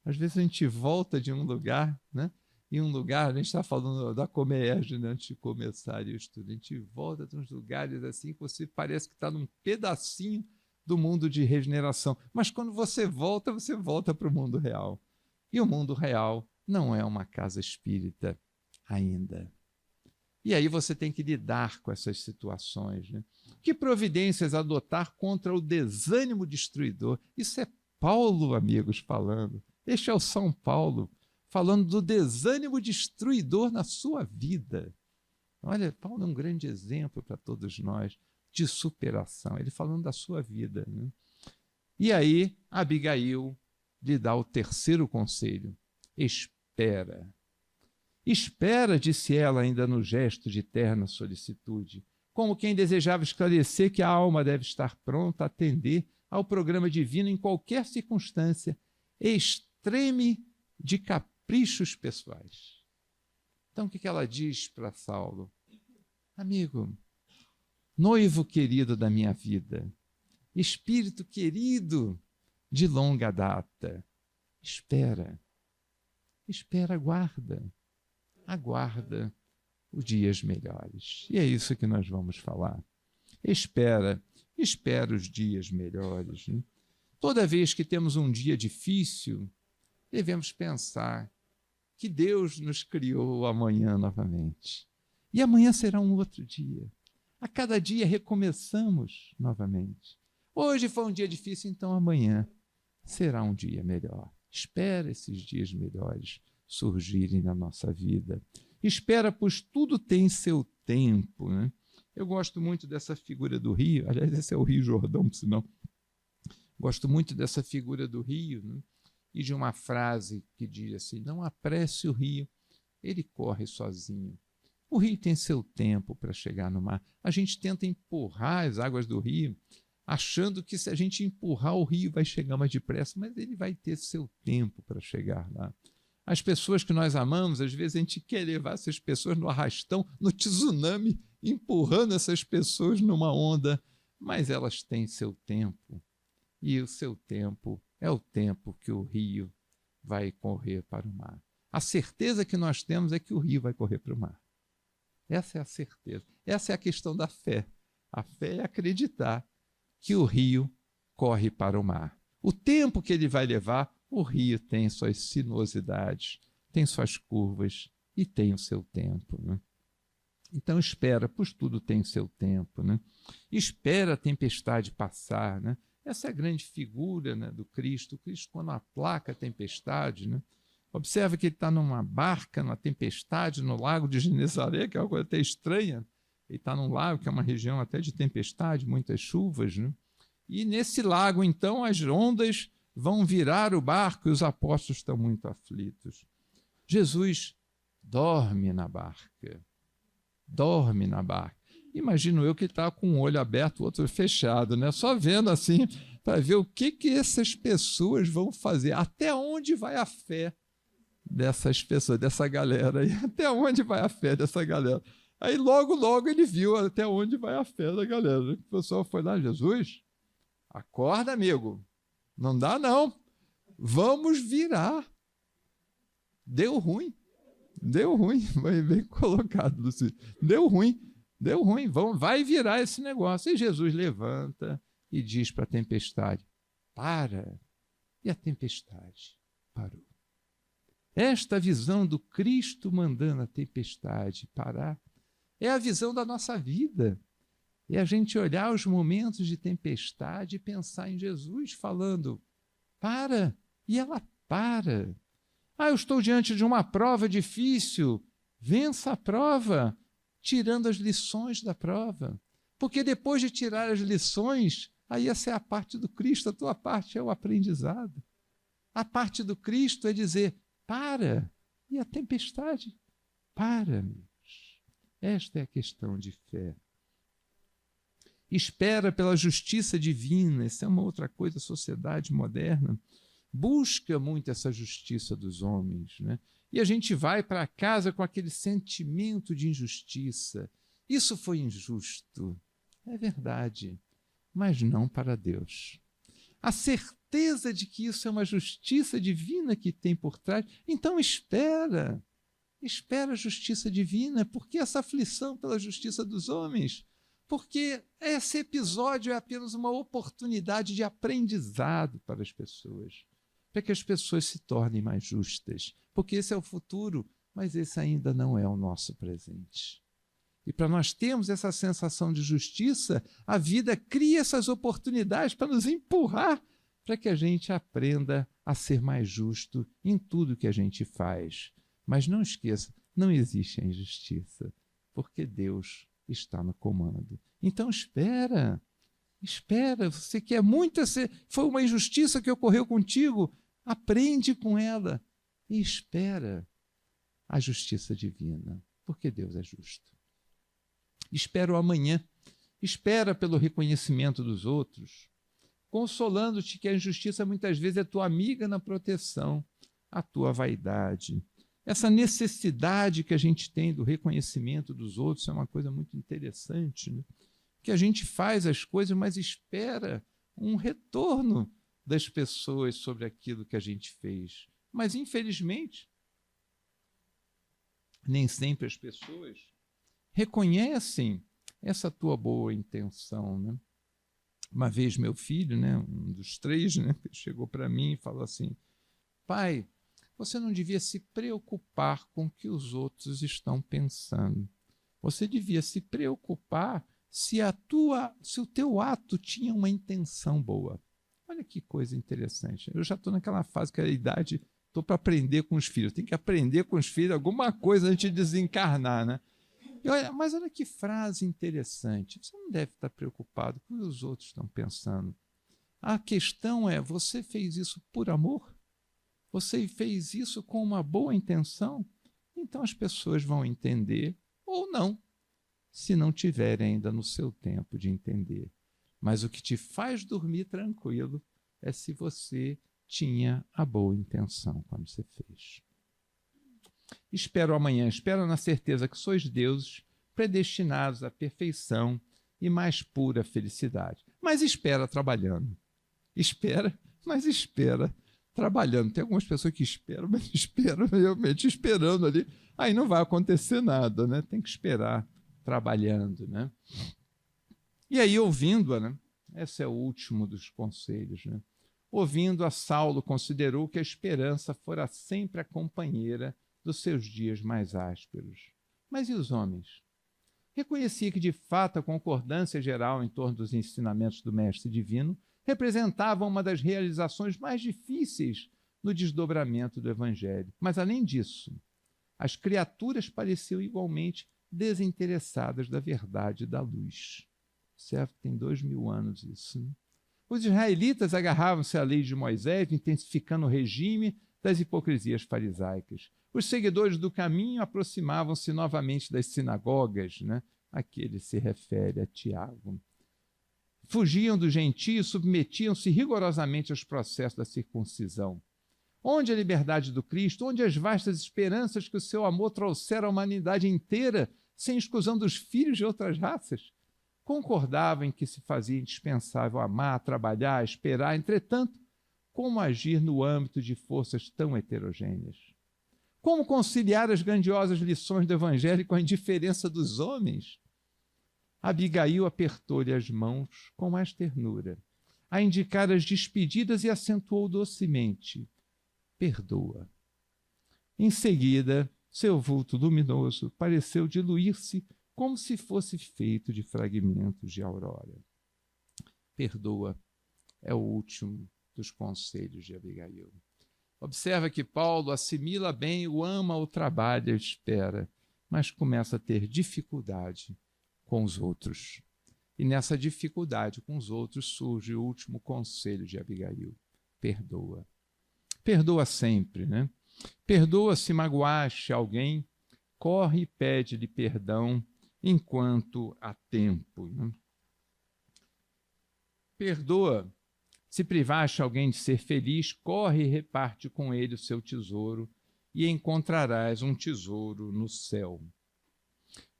Às vezes a gente volta de um lugar, né? Em um lugar, a gente está falando da Comerge, né? Antes de começar o estudo, a gente volta de uns lugares assim que você parece que está num pedacinho do mundo de regeneração. Mas quando você volta para o mundo real. E o mundo real não é uma casa espírita ainda. E aí você tem que lidar com essas situações, né? Que providências adotar contra o desânimo destruidor? Isso é Paulo, amigos, falando. Este é o São Paulo, falando do desânimo destruidor na sua vida. Olha, Paulo é um grande exemplo para todos nós de superação. Ele falando da sua vida, né? E aí, Abigail lhe dá o terceiro conselho. Espera. Espera, disse ela, ainda no gesto de terna solicitude, como quem desejava esclarecer que a alma deve estar pronta a atender ao programa divino em qualquer circunstância, extreme de caprichos pessoais. Então, o que ela diz para Saulo? Amigo, noivo querido da minha vida, espírito querido de longa data, espera, aguarda os dias melhores. E é isso que nós vamos falar. Espera os dias melhores, né? Toda vez que temos um dia difícil, devemos pensar que Deus nos criou amanhã novamente. E amanhã será um outro dia. A cada dia recomeçamos novamente. Hoje foi um dia difícil, então amanhã será um dia melhor. Espera esses dias melhores surgirem na nossa vida. Espera, pois tudo tem seu tempo, né? Eu gosto muito dessa figura do rio. Aliás, esse é o Rio Jordão, por sinal. Gosto muito dessa figura do rio, né? E de uma frase que diz assim: não apresse o rio, ele corre sozinho. O rio tem seu tempo para chegar no mar. A gente tenta empurrar as águas do rio, achando que se a gente empurrar o rio vai chegar mais depressa, mas ele vai ter seu tempo para chegar lá. As pessoas que nós amamos, às vezes a gente quer levar essas pessoas no arrastão, no tsunami, empurrando essas pessoas numa onda, mas elas têm seu tempo. E o seu tempo é o tempo que o rio vai correr para o mar. A certeza que nós temos é que o rio vai correr para o mar. Essa é a certeza. Essa é a questão da fé. A fé é acreditar que o rio corre para o mar. O tempo que ele vai levar, o rio tem suas sinuosidades, tem suas curvas e tem o seu tempo, né? Então espera, pois tudo tem o seu tempo, né? Espera a tempestade passar, né? Essa é a grande figura, né, do Cristo. O Cristo, quando aplaca a tempestade, né? Observa que ele está numa barca, numa tempestade, no lago de Genezaré, que é uma coisa até estranha. Ele está num lago, que é uma região até de tempestade, muitas chuvas, né? E nesse lago, então, as ondas vão virar o barco e os apóstolos estão muito aflitos. Jesus dorme na barca. Dorme na barca. Imagino eu que ele está com um olho aberto, o outro fechado, né? Só vendo assim, para ver o que essas pessoas vão fazer. Até onde vai a fé dessas pessoas, dessa galera aí? Até onde vai a fé dessa galera? Aí logo ele viu até onde vai a fé da galera. O pessoal foi lá: Jesus, acorda, amigo. Não dá, não. Vamos virar. Deu ruim. Bem colocado, Luci. Deu ruim. Vai virar esse negócio. E Jesus levanta e diz para a tempestade: para. E a tempestade parou. Esta visão do Cristo mandando a tempestade parar é a visão da nossa vida. É a gente olhar os momentos de tempestade e pensar em Jesus falando: para, e ela para. Eu estou diante de uma prova difícil. Vença a prova, tirando as lições da prova. Porque depois de tirar as lições, aí essa é a parte do Cristo, a tua parte é o aprendizado. A parte do Cristo é dizer: para, e a tempestade para, amigos. Esta é a questão de fé. Espera pela justiça divina. Essa é uma outra coisa. A sociedade moderna busca muito essa justiça dos homens, né? E a gente vai para casa com aquele sentimento de injustiça. Isso foi injusto. É verdade, mas não para Deus. a certeza de que isso é uma justiça divina que tem por trás, então espera a justiça divina. Por que essa aflição pela justiça dos homens? Porque esse episódio é apenas uma oportunidade de aprendizado para as pessoas, para que as pessoas se tornem mais justas, porque esse é o futuro, mas esse ainda não é o nosso presente. E para nós termos essa sensação de justiça, a vida cria essas oportunidades para nos empurrar, para que a gente aprenda a ser mais justo em tudo que a gente faz. Mas não esqueça, não existe a injustiça, porque Deus está no comando. Então espera, você quer muito, foi uma injustiça que ocorreu contigo, aprende com ela e espera a justiça divina, porque Deus é justo. Espera o amanhã, espera pelo reconhecimento dos outros, consolando-te que a injustiça muitas vezes é tua amiga na proteção, a tua vaidade. Essa necessidade que a gente tem do reconhecimento dos outros é uma coisa muito interessante, né? Que a gente faz as coisas, mas espera um retorno das pessoas sobre aquilo que a gente fez. Mas, infelizmente, nem sempre as pessoas reconhecem essa tua boa intenção, né? Uma vez meu filho, né, um dos 3, né, chegou para mim e falou assim: pai, você não devia se preocupar com o que os outros estão pensando. Você devia se preocupar se o teu ato tinha uma intenção boa. Olha que coisa interessante. Eu já estou naquela fase que a idade, estou para aprender com os filhos. Tem que aprender com os filhos alguma coisa antes de desencarnar, né? Mas olha que frase interessante. Você não deve estar preocupado com o que os outros estão pensando. A questão é, você fez isso por amor? Você fez isso com uma boa intenção? Então as pessoas vão entender ou não, se não tiverem ainda no seu tempo de entender. Mas o que te faz dormir tranquilo é se você tinha a boa intenção quando você fez. Espero amanhã, espero na certeza que sois deuses predestinados à perfeição e mais pura felicidade. Mas espera trabalhando. Espera, mas espera trabalhando. Tem algumas pessoas que esperam, mas esperam realmente esperando ali. Aí não vai acontecer nada, né? Tem que esperar trabalhando, né? E aí, ouvindo-a, né? Esse é o último dos conselhos, né? Ouvindo-a, Saulo considerou que a esperança fora sempre a companheira dos seus dias mais ásperos. Mas e os homens? Reconhecia que, de fato, a concordância geral em torno dos ensinamentos do Mestre Divino representava uma das realizações mais difíceis no desdobramento do Evangelho. Mas, além disso, as criaturas pareciam igualmente desinteressadas da verdade e da luz. Certo? Tem 2000 anos isso, né? Os israelitas agarravam-se à lei de Moisés, intensificando o regime das hipocrisias farisaicas. Os seguidores do caminho aproximavam-se novamente das sinagogas, né? Aqui ele se refere a Tiago. Fugiam do gentio e submetiam-se rigorosamente aos processos da circuncisão. Onde a liberdade do Cristo, onde as vastas esperanças que o seu amor trouxera à humanidade inteira, sem exclusão dos filhos de outras raças? Concordavam em que se fazia indispensável amar, trabalhar, esperar, entretanto, como agir no âmbito de forças tão heterogêneas? Como conciliar as grandiosas lições do Evangelho com a indiferença dos homens? Abigail apertou-lhe as mãos com mais ternura, a indicar as despedidas e acentuou docemente: perdoa. Em seguida, seu vulto luminoso pareceu diluir-se como se fosse feito de fragmentos de aurora. Perdoa é o último dos conselhos de Abigail. Observa que Paulo assimila bem o ama, o trabalha, espera, mas começa a ter dificuldade com os outros. E nessa dificuldade com os outros surge o último conselho de Abigail: perdoa. Perdoa sempre, né? Perdoa se magoaste alguém, corre e pede-lhe perdão enquanto há tempo, né? Perdoa se privaste alguém de ser feliz, corre e reparte com ele o seu tesouro e encontrarás um tesouro no céu.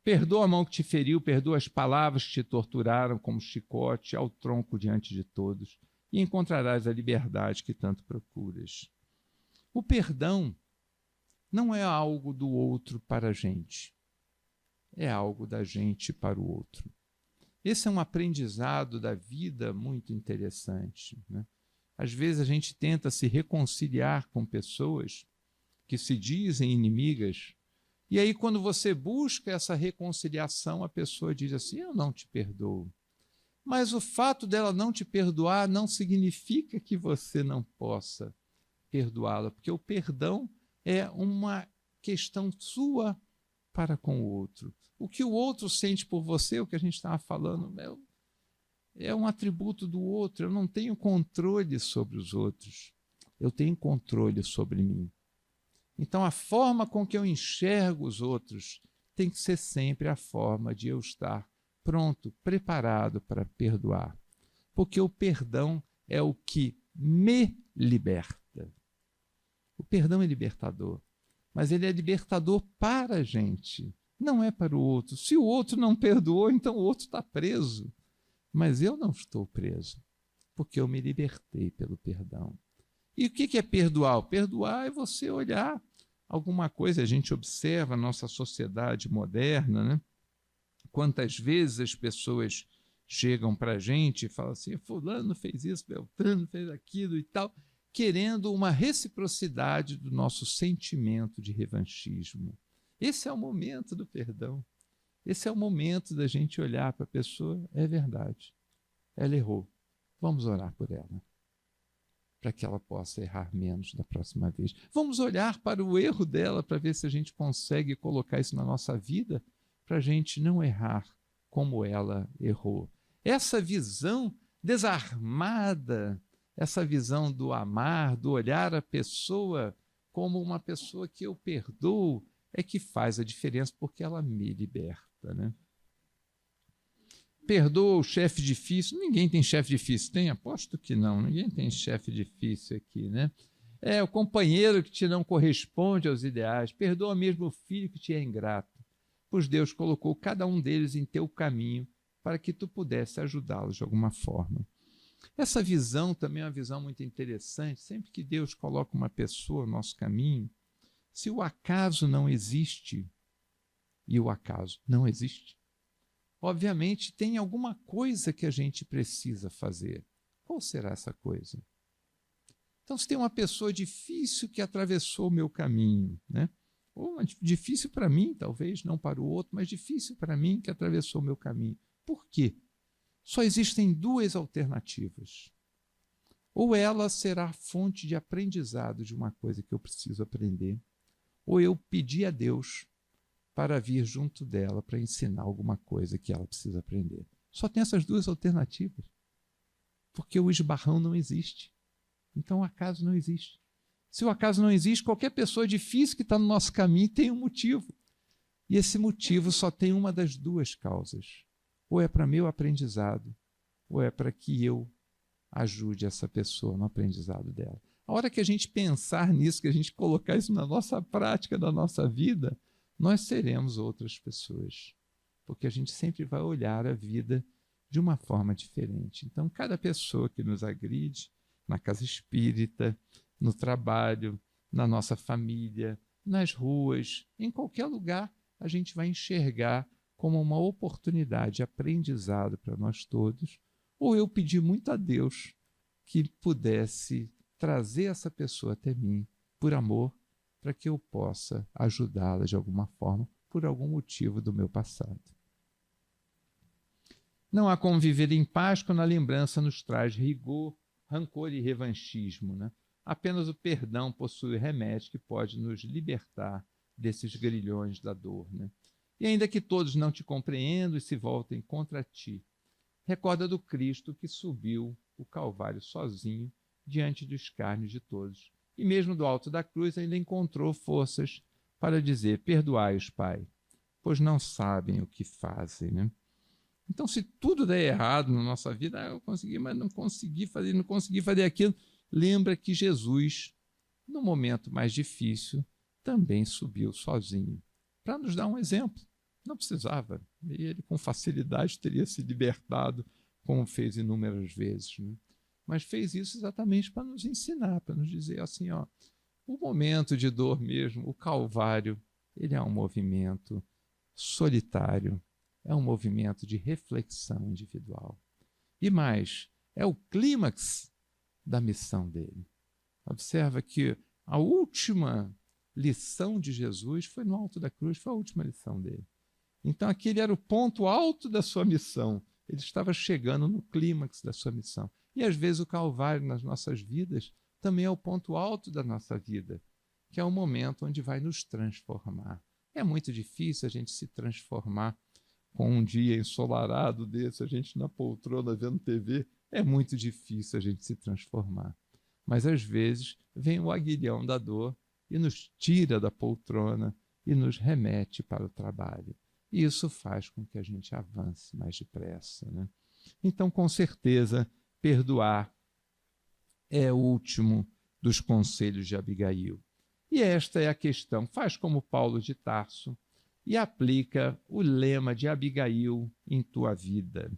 Perdoa a mão que te feriu, perdoa as palavras que te torturaram como chicote ao tronco diante de todos. e encontrarás a liberdade que tanto procuras. O perdão não é algo do outro para a gente, é algo da gente para o outro. Esse é um aprendizado da vida muito interessante, né? Às vezes a gente tenta se reconciliar com pessoas que se dizem inimigas, e aí quando você busca essa reconciliação, a pessoa diz assim: eu não te perdoo. Mas o fato dela não te perdoar não significa que você não possa perdoá-la, porque o perdão é uma questão sua para com o outro. O que o outro sente por você, o que a gente estava falando, é um atributo do outro. Eu não tenho controle sobre os outros, eu tenho controle sobre mim. Então, a forma com que eu enxergo os outros tem que ser sempre a forma de eu estar pronto, preparado para perdoar. Porque o perdão é o que me liberta. O perdão é libertador, mas ele é libertador para a gente, não é para o outro. Se o outro não perdoou, então o outro está preso. Mas eu não estou preso, porque eu me libertei pelo perdão. E o que é perdoar? Perdoar é você olhar alguma coisa. A gente observa a nossa sociedade moderna, né? Quantas vezes as pessoas chegam para a gente e falam assim: fulano fez isso, Beltrano fez aquilo e tal, querendo uma reciprocidade do nosso sentimento de revanchismo. Esse é o momento do perdão. Esse é o momento da gente olhar para a pessoa: é verdade, ela errou, vamos orar por ela, para que ela possa errar menos da próxima vez. Vamos olhar para o erro dela para ver se a gente consegue colocar isso na nossa vida, para a gente não errar como ela errou. Essa visão desarmada, essa visão do amar, do olhar a pessoa como uma pessoa que eu perdoo, é que faz a diferença, porque ela me liberta, né? Perdoa o chefe difícil. Ninguém tem chefe difícil. Tem? Aposto que não. Ninguém tem chefe difícil aqui, né? É o companheiro que te não corresponde aos ideais. Perdoa mesmo o filho que te é ingrato, pois Deus colocou cada um deles em teu caminho para que tu pudesse ajudá-los de alguma forma. Essa visão também é uma visão muito interessante. Sempre que Deus coloca uma pessoa no nosso caminho, se o acaso não existe, e o acaso não existe, obviamente tem alguma coisa que a gente precisa fazer. Qual será essa coisa? Então, se tem uma pessoa difícil que atravessou o meu caminho, né? Ou difícil para mim, talvez, não para o outro, mas difícil para mim que atravessou o meu caminho. Por quê? Só existem duas alternativas. Ou ela será fonte de aprendizado de uma coisa que eu preciso aprender, ou eu pedir a Deus para vir junto dela para ensinar alguma coisa que ela precisa aprender. Só tem essas duas alternativas, porque o esbarrão não existe. Então o acaso não existe. Se o acaso não existe, qualquer pessoa difícil que está no nosso caminho tem um motivo. E esse motivo só tem uma das duas causas. Ou é para meu aprendizado, ou é para que eu ajude essa pessoa no aprendizado dela. A hora que a gente pensar nisso, que a gente colocar isso na nossa prática, na nossa vida, nós seremos outras pessoas. Porque a gente sempre vai olhar a vida de uma forma diferente. Então, cada pessoa que nos agride, na casa espírita, no trabalho, na nossa família, nas ruas, em qualquer lugar, a gente vai enxergar como uma oportunidade de aprendizado para nós todos, ou eu pedir muito a Deus que pudesse trazer essa pessoa até mim, por amor, para que eu possa ajudá-la de alguma forma, por algum motivo do meu passado. Não há como viver em paz quando a lembrança nos traz rigor, rancor e revanchismo, né? Apenas o perdão possui remédio que pode nos libertar desses grilhões da dor, né? E ainda que todos não te compreendam e se voltem contra ti, recorda do Cristo que subiu o Calvário sozinho diante do escárnio de todos. E mesmo do alto da cruz ainda encontrou forças para dizer: perdoai-os, Pai, pois não sabem o que fazem, né? Então, se tudo der errado na nossa vida, eu consegui, mas não consegui fazer aquilo, lembra que Jesus, no momento mais difícil, também subiu sozinho, para nos dar um exemplo. Não precisava, e ele com facilidade teria se libertado, como fez inúmeras vezes, né? mas fez isso exatamente para nos ensinar, para nos dizer assim, ó, o momento de dor mesmo, o Calvário, ele é um movimento solitário, é um movimento de reflexão individual. E mais, é o clímax da missão dele. Observa que a última lição de Jesus foi no alto da cruz, foi a última lição dele. Então aquele era o ponto alto da sua missão. Ele estava chegando no clímax da sua missão. E às vezes o Calvário nas nossas vidas também é o ponto alto da nossa vida, que é o momento onde vai nos transformar. É muito difícil a gente se transformar com um dia ensolarado desse, a gente na poltrona vendo TV, é muito difícil a gente se transformar. Mas às vezes vem o aguilhão da dor e nos tira da poltrona e nos remete para o trabalho. E isso faz com que a gente avance mais depressa, né? Então, com certeza, perdoar é o último dos conselhos de Abigail. E esta é a questão. Faz como Paulo de Tarso e aplica o lema de Abigail em tua vida.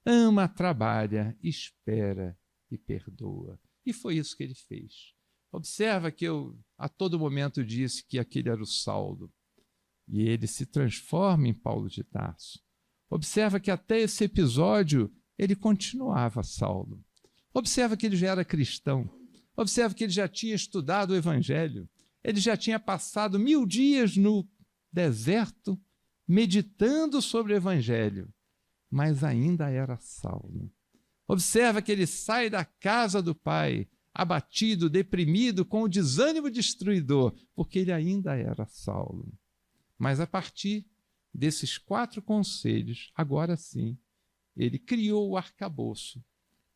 Ama, trabalha, espera e perdoa. E foi isso que ele fez. Observa que eu a todo momento disse que aquele era o Saulo. E ele se transforma em Paulo de Tarso. Observa que até esse episódio ele continuava Saulo. Observa que ele já era cristão. Observa que ele já tinha estudado o Evangelho. Ele já tinha passado 1000 dias no deserto, meditando sobre o Evangelho, mas ainda era Saulo. Observa que ele sai da casa do pai, abatido, deprimido, com o desânimo destruidor, porque ele ainda era Saulo. Mas a partir desses 4 conselhos, agora sim, ele criou o arcabouço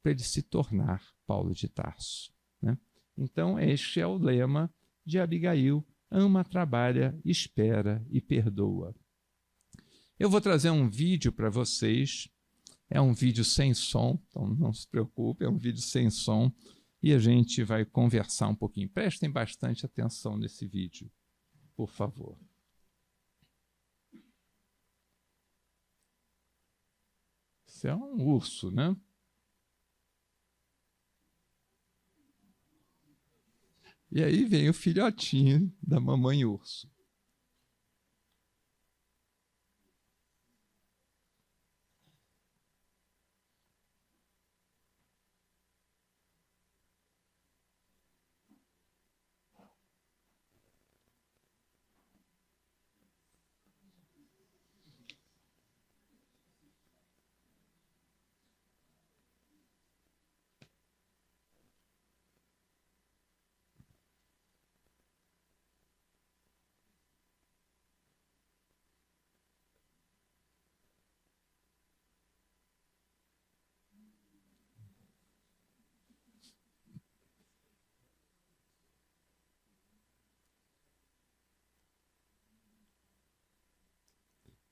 para ele se tornar Paulo de Tarso, né? Então, este é o lema de Abigail: ama, trabalha, espera e perdoa. Eu vou trazer um vídeo para vocês. É um vídeo sem som, então não se preocupe, é um vídeo sem som, e a gente vai conversar um pouquinho. Prestem bastante atenção nesse vídeo, por favor. Isso é um urso, né? E aí vem o filhotinho da mamãe urso.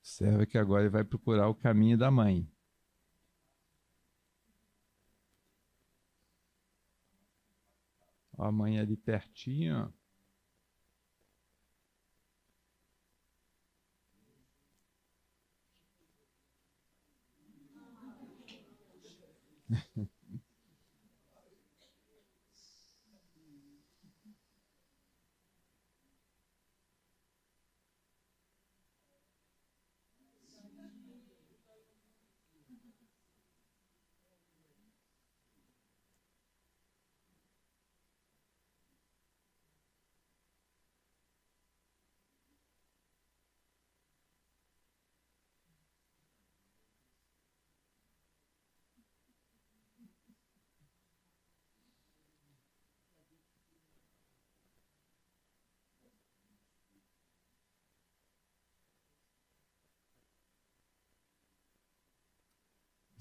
Observa que agora ele vai procurar o caminho da mãe. Ó, a mãe ali pertinho, ó.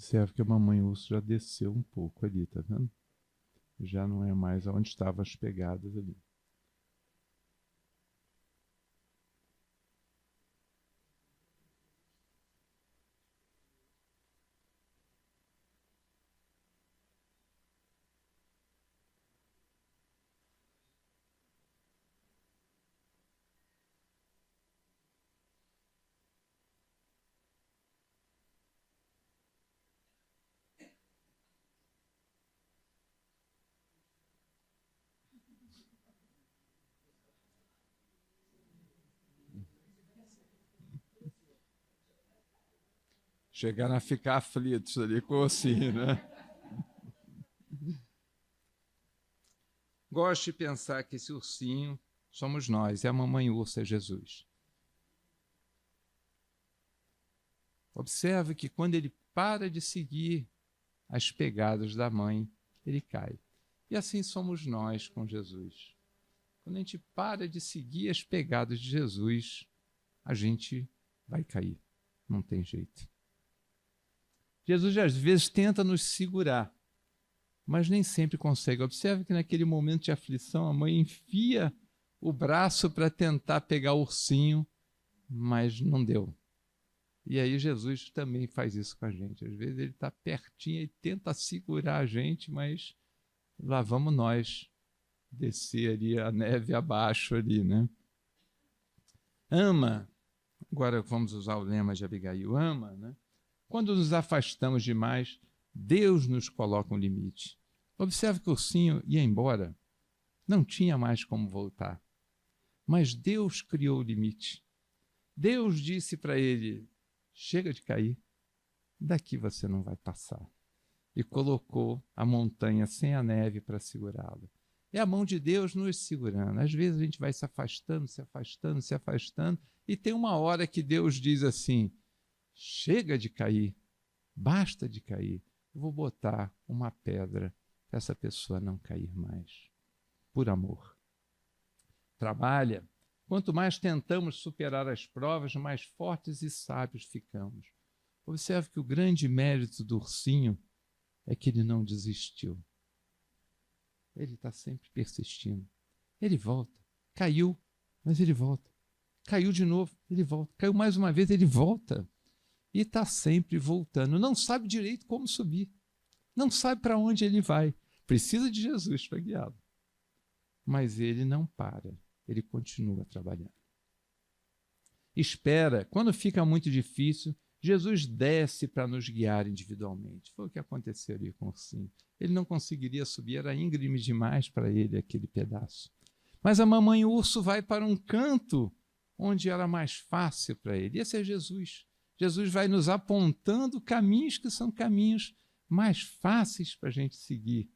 Observa que a mamãe urso já desceu um pouco ali, tá vendo? Já não é mais onde estavam as pegadas ali. Chegaram a ficar aflitos ali com o ursinho, né? Gosto de pensar que esse ursinho somos nós, e a mamãe ursa é Jesus. Observe que quando ele para de seguir as pegadas da mãe, ele cai. E assim somos nós com Jesus. Quando a gente para de seguir as pegadas de Jesus, a gente vai cair. Não tem jeito. Jesus, às vezes, tenta nos segurar, mas nem sempre consegue. Observe que naquele momento de aflição, a mãe enfia o braço para tentar pegar o ursinho, mas não deu. E aí Jesus também faz isso com a gente. Às vezes ele está pertinho e tenta segurar a gente, mas lá vamos nós descer ali a neve abaixo ali, né? Ama, agora vamos usar o lema de Abigail, ama, né? Quando nos afastamos demais, Deus nos coloca um limite. Observe que o ursinho ia embora, não tinha mais como voltar. Mas Deus criou o limite. Deus disse para ele, chega de cair, daqui você não vai passar. E colocou a montanha sem a neve para segurá-lo. É a mão de Deus nos segurando. Às vezes a gente vai se afastando, se afastando, se afastando, e tem uma hora que Deus diz assim, chega de cair, basta de cair, eu vou botar uma pedra para essa pessoa não cair mais, por amor. Trabalha. Quanto mais tentamos superar as provas, mais fortes e sábios ficamos. Observe que o grande mérito do ursinho é que ele não desistiu. Ele está sempre persistindo. Ele volta. Caiu, mas ele volta. Caiu de novo, ele volta. Caiu mais uma vez, ele volta. E está sempre voltando. Não sabe direito como subir. Não sabe para onde ele vai. Precisa de Jesus para guiá-lo. Mas ele não para. Ele continua trabalhando. Espera. Quando fica muito difícil, Jesus desce para nos guiar individualmente. Foi o que aconteceu ali com o ursinho. Ele não conseguiria subir, era íngreme demais para ele aquele pedaço. Mas a mamãe urso vai para um canto onde era mais fácil para ele. Esse é Jesus. Jesus vai nos apontando caminhos que são caminhos mais fáceis para a gente seguir,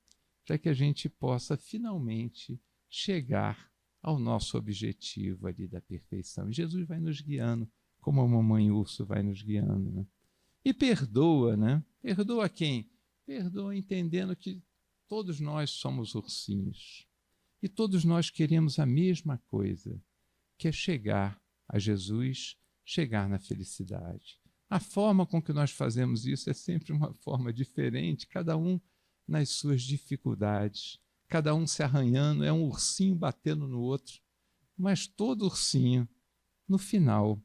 para que a gente possa finalmente chegar ao nosso objetivo ali da perfeição. E Jesus vai nos guiando, como a mamãe urso vai nos guiando, né? E perdoa, né? Perdoa quem? Perdoa entendendo que todos nós somos ursinhos. E todos nós queremos a mesma coisa, que é chegar a Jesus, chegar na felicidade. A forma com que nós fazemos isso é sempre uma forma diferente, cada um nas suas dificuldades, cada um se arranhando, é um ursinho batendo no outro, mas todo ursinho, no final,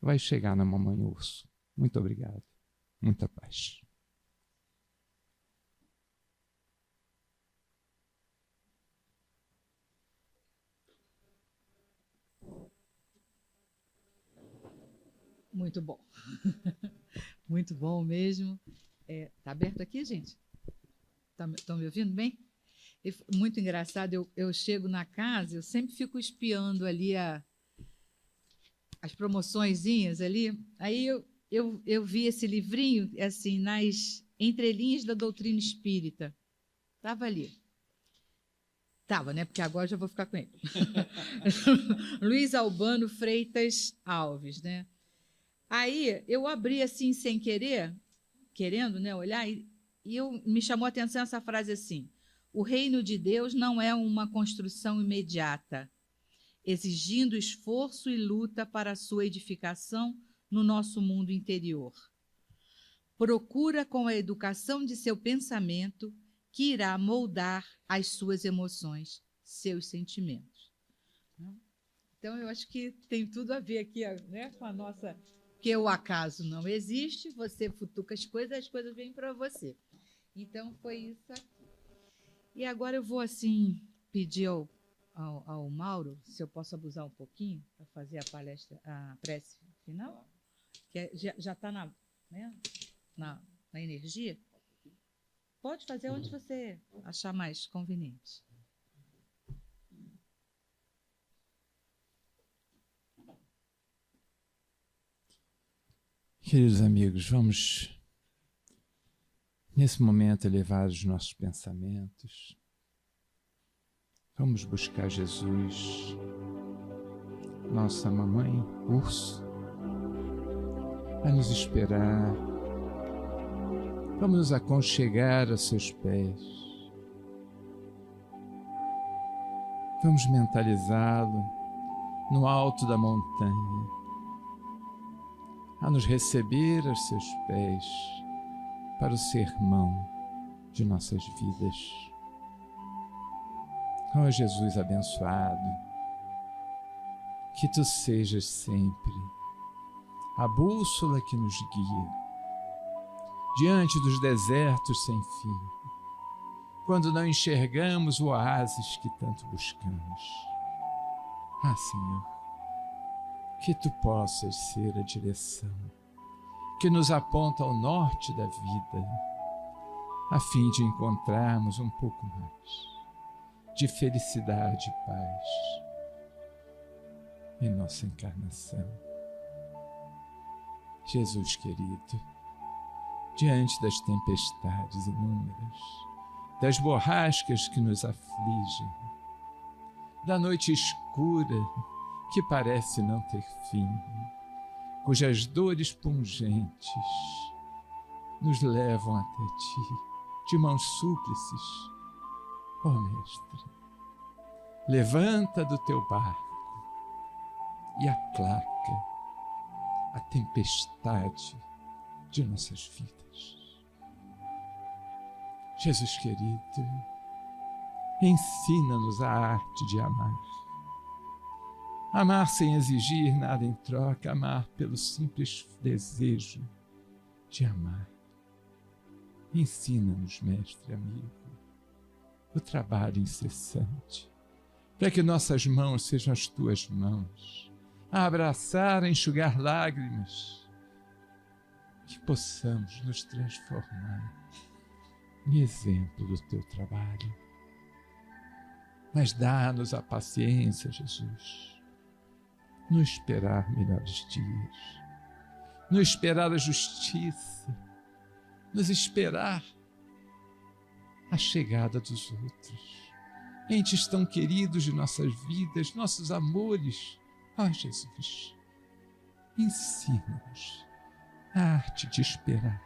vai chegar na mamãe urso. Muito obrigado. Muita paz. Muito bom. Muito bom mesmo. Tá aberto aqui, gente? Estão me ouvindo bem? Muito engraçado, eu chego na casa, eu sempre fico espiando ali as promoçõezinhas ali. Aí eu vi esse livrinho, assim, nas entrelinhas da doutrina espírita. Estava ali. Estava, né? Porque agora já vou ficar com ele. Luiz Albano Freitas Alves, né? Aí eu abri assim, sem querer, querendo, né, olhar, e me chamou a atenção essa frase assim: o reino de Deus não é uma construção imediata, exigindo esforço e luta para a sua edificação no nosso mundo interior. Procura com a educação de seu pensamento que irá moldar as suas emoções, seus sentimentos. Então, eu acho que tem tudo a ver aqui, né, com a nossa... Porque o acaso não existe, você futuca as coisas vêm para você. Então, foi isso aqui. E agora eu vou, assim, pedir ao Mauro, se eu posso abusar um pouquinho, para fazer a palestra, a prece final, que já está na energia. Pode fazer onde você achar mais conveniente. Queridos amigos, vamos, nesse momento, elevar os nossos pensamentos. Vamos buscar Jesus, nossa mamãe, urso, vai nos esperar. Vamos nos aconchegar a seus pés. Vamos mentalizá-lo no alto da montanha, a nos receber aos seus pés para o sermão de nossas vidas. Ó Jesus abençoado, que Tu sejas sempre a bússola que nos guia diante dos desertos sem fim, quando não enxergamos o oásis que tanto buscamos. Ah, Senhor, que Tu possas ser a direção que nos aponta ao norte da vida, a fim de encontrarmos um pouco mais de felicidade e paz em nossa encarnação. Jesus querido, diante das tempestades inúmeras, das borrascas que nos afligem, da noite escura que parece não ter fim, cujas dores pungentes nos levam até Ti, de mãos súplices. Ó Mestre, levanta do Teu barco e aplaca a tempestade de nossas vidas. Jesus querido, ensina-nos a arte de amar. Amar sem exigir nada em troca, amar pelo simples desejo de amar. Ensina-nos, Mestre amigo, o trabalho incessante, para que nossas mãos sejam as Tuas mãos, a abraçar, a enxugar lágrimas, que possamos nos transformar em exemplo do Teu trabalho. Mas dá-nos a paciência, Jesus, no esperar melhores dias, no esperar a justiça, nos esperar a chegada dos outros, entes tão queridos de nossas vidas, nossos amores. Ó Jesus, ensina-nos a arte de esperar,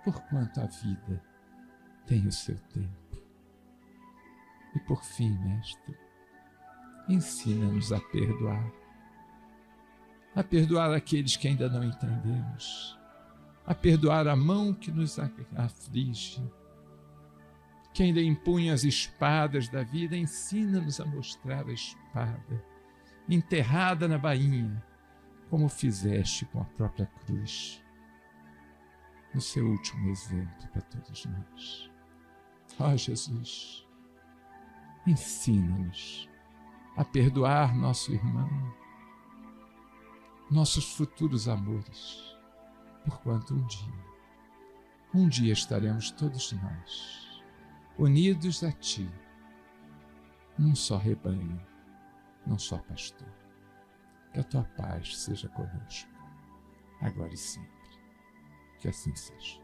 porquanto a vida tem o seu tempo. E por fim, Mestre, ensina-nos a perdoar aqueles que ainda não entendemos, a perdoar a mão que nos aflige, que ainda empunha as espadas da vida. Ensina-nos a mostrar a espada enterrada na bainha, como fizeste com a própria cruz, no seu último exemplo para todos nós. Ó Jesus, ensina-nos a perdoar nosso irmão, nossos futuros amores, porquanto um dia estaremos todos nós unidos a Ti, num só rebanho, num só pastor. Que a Tua paz seja conosco, agora e sempre. Que assim seja.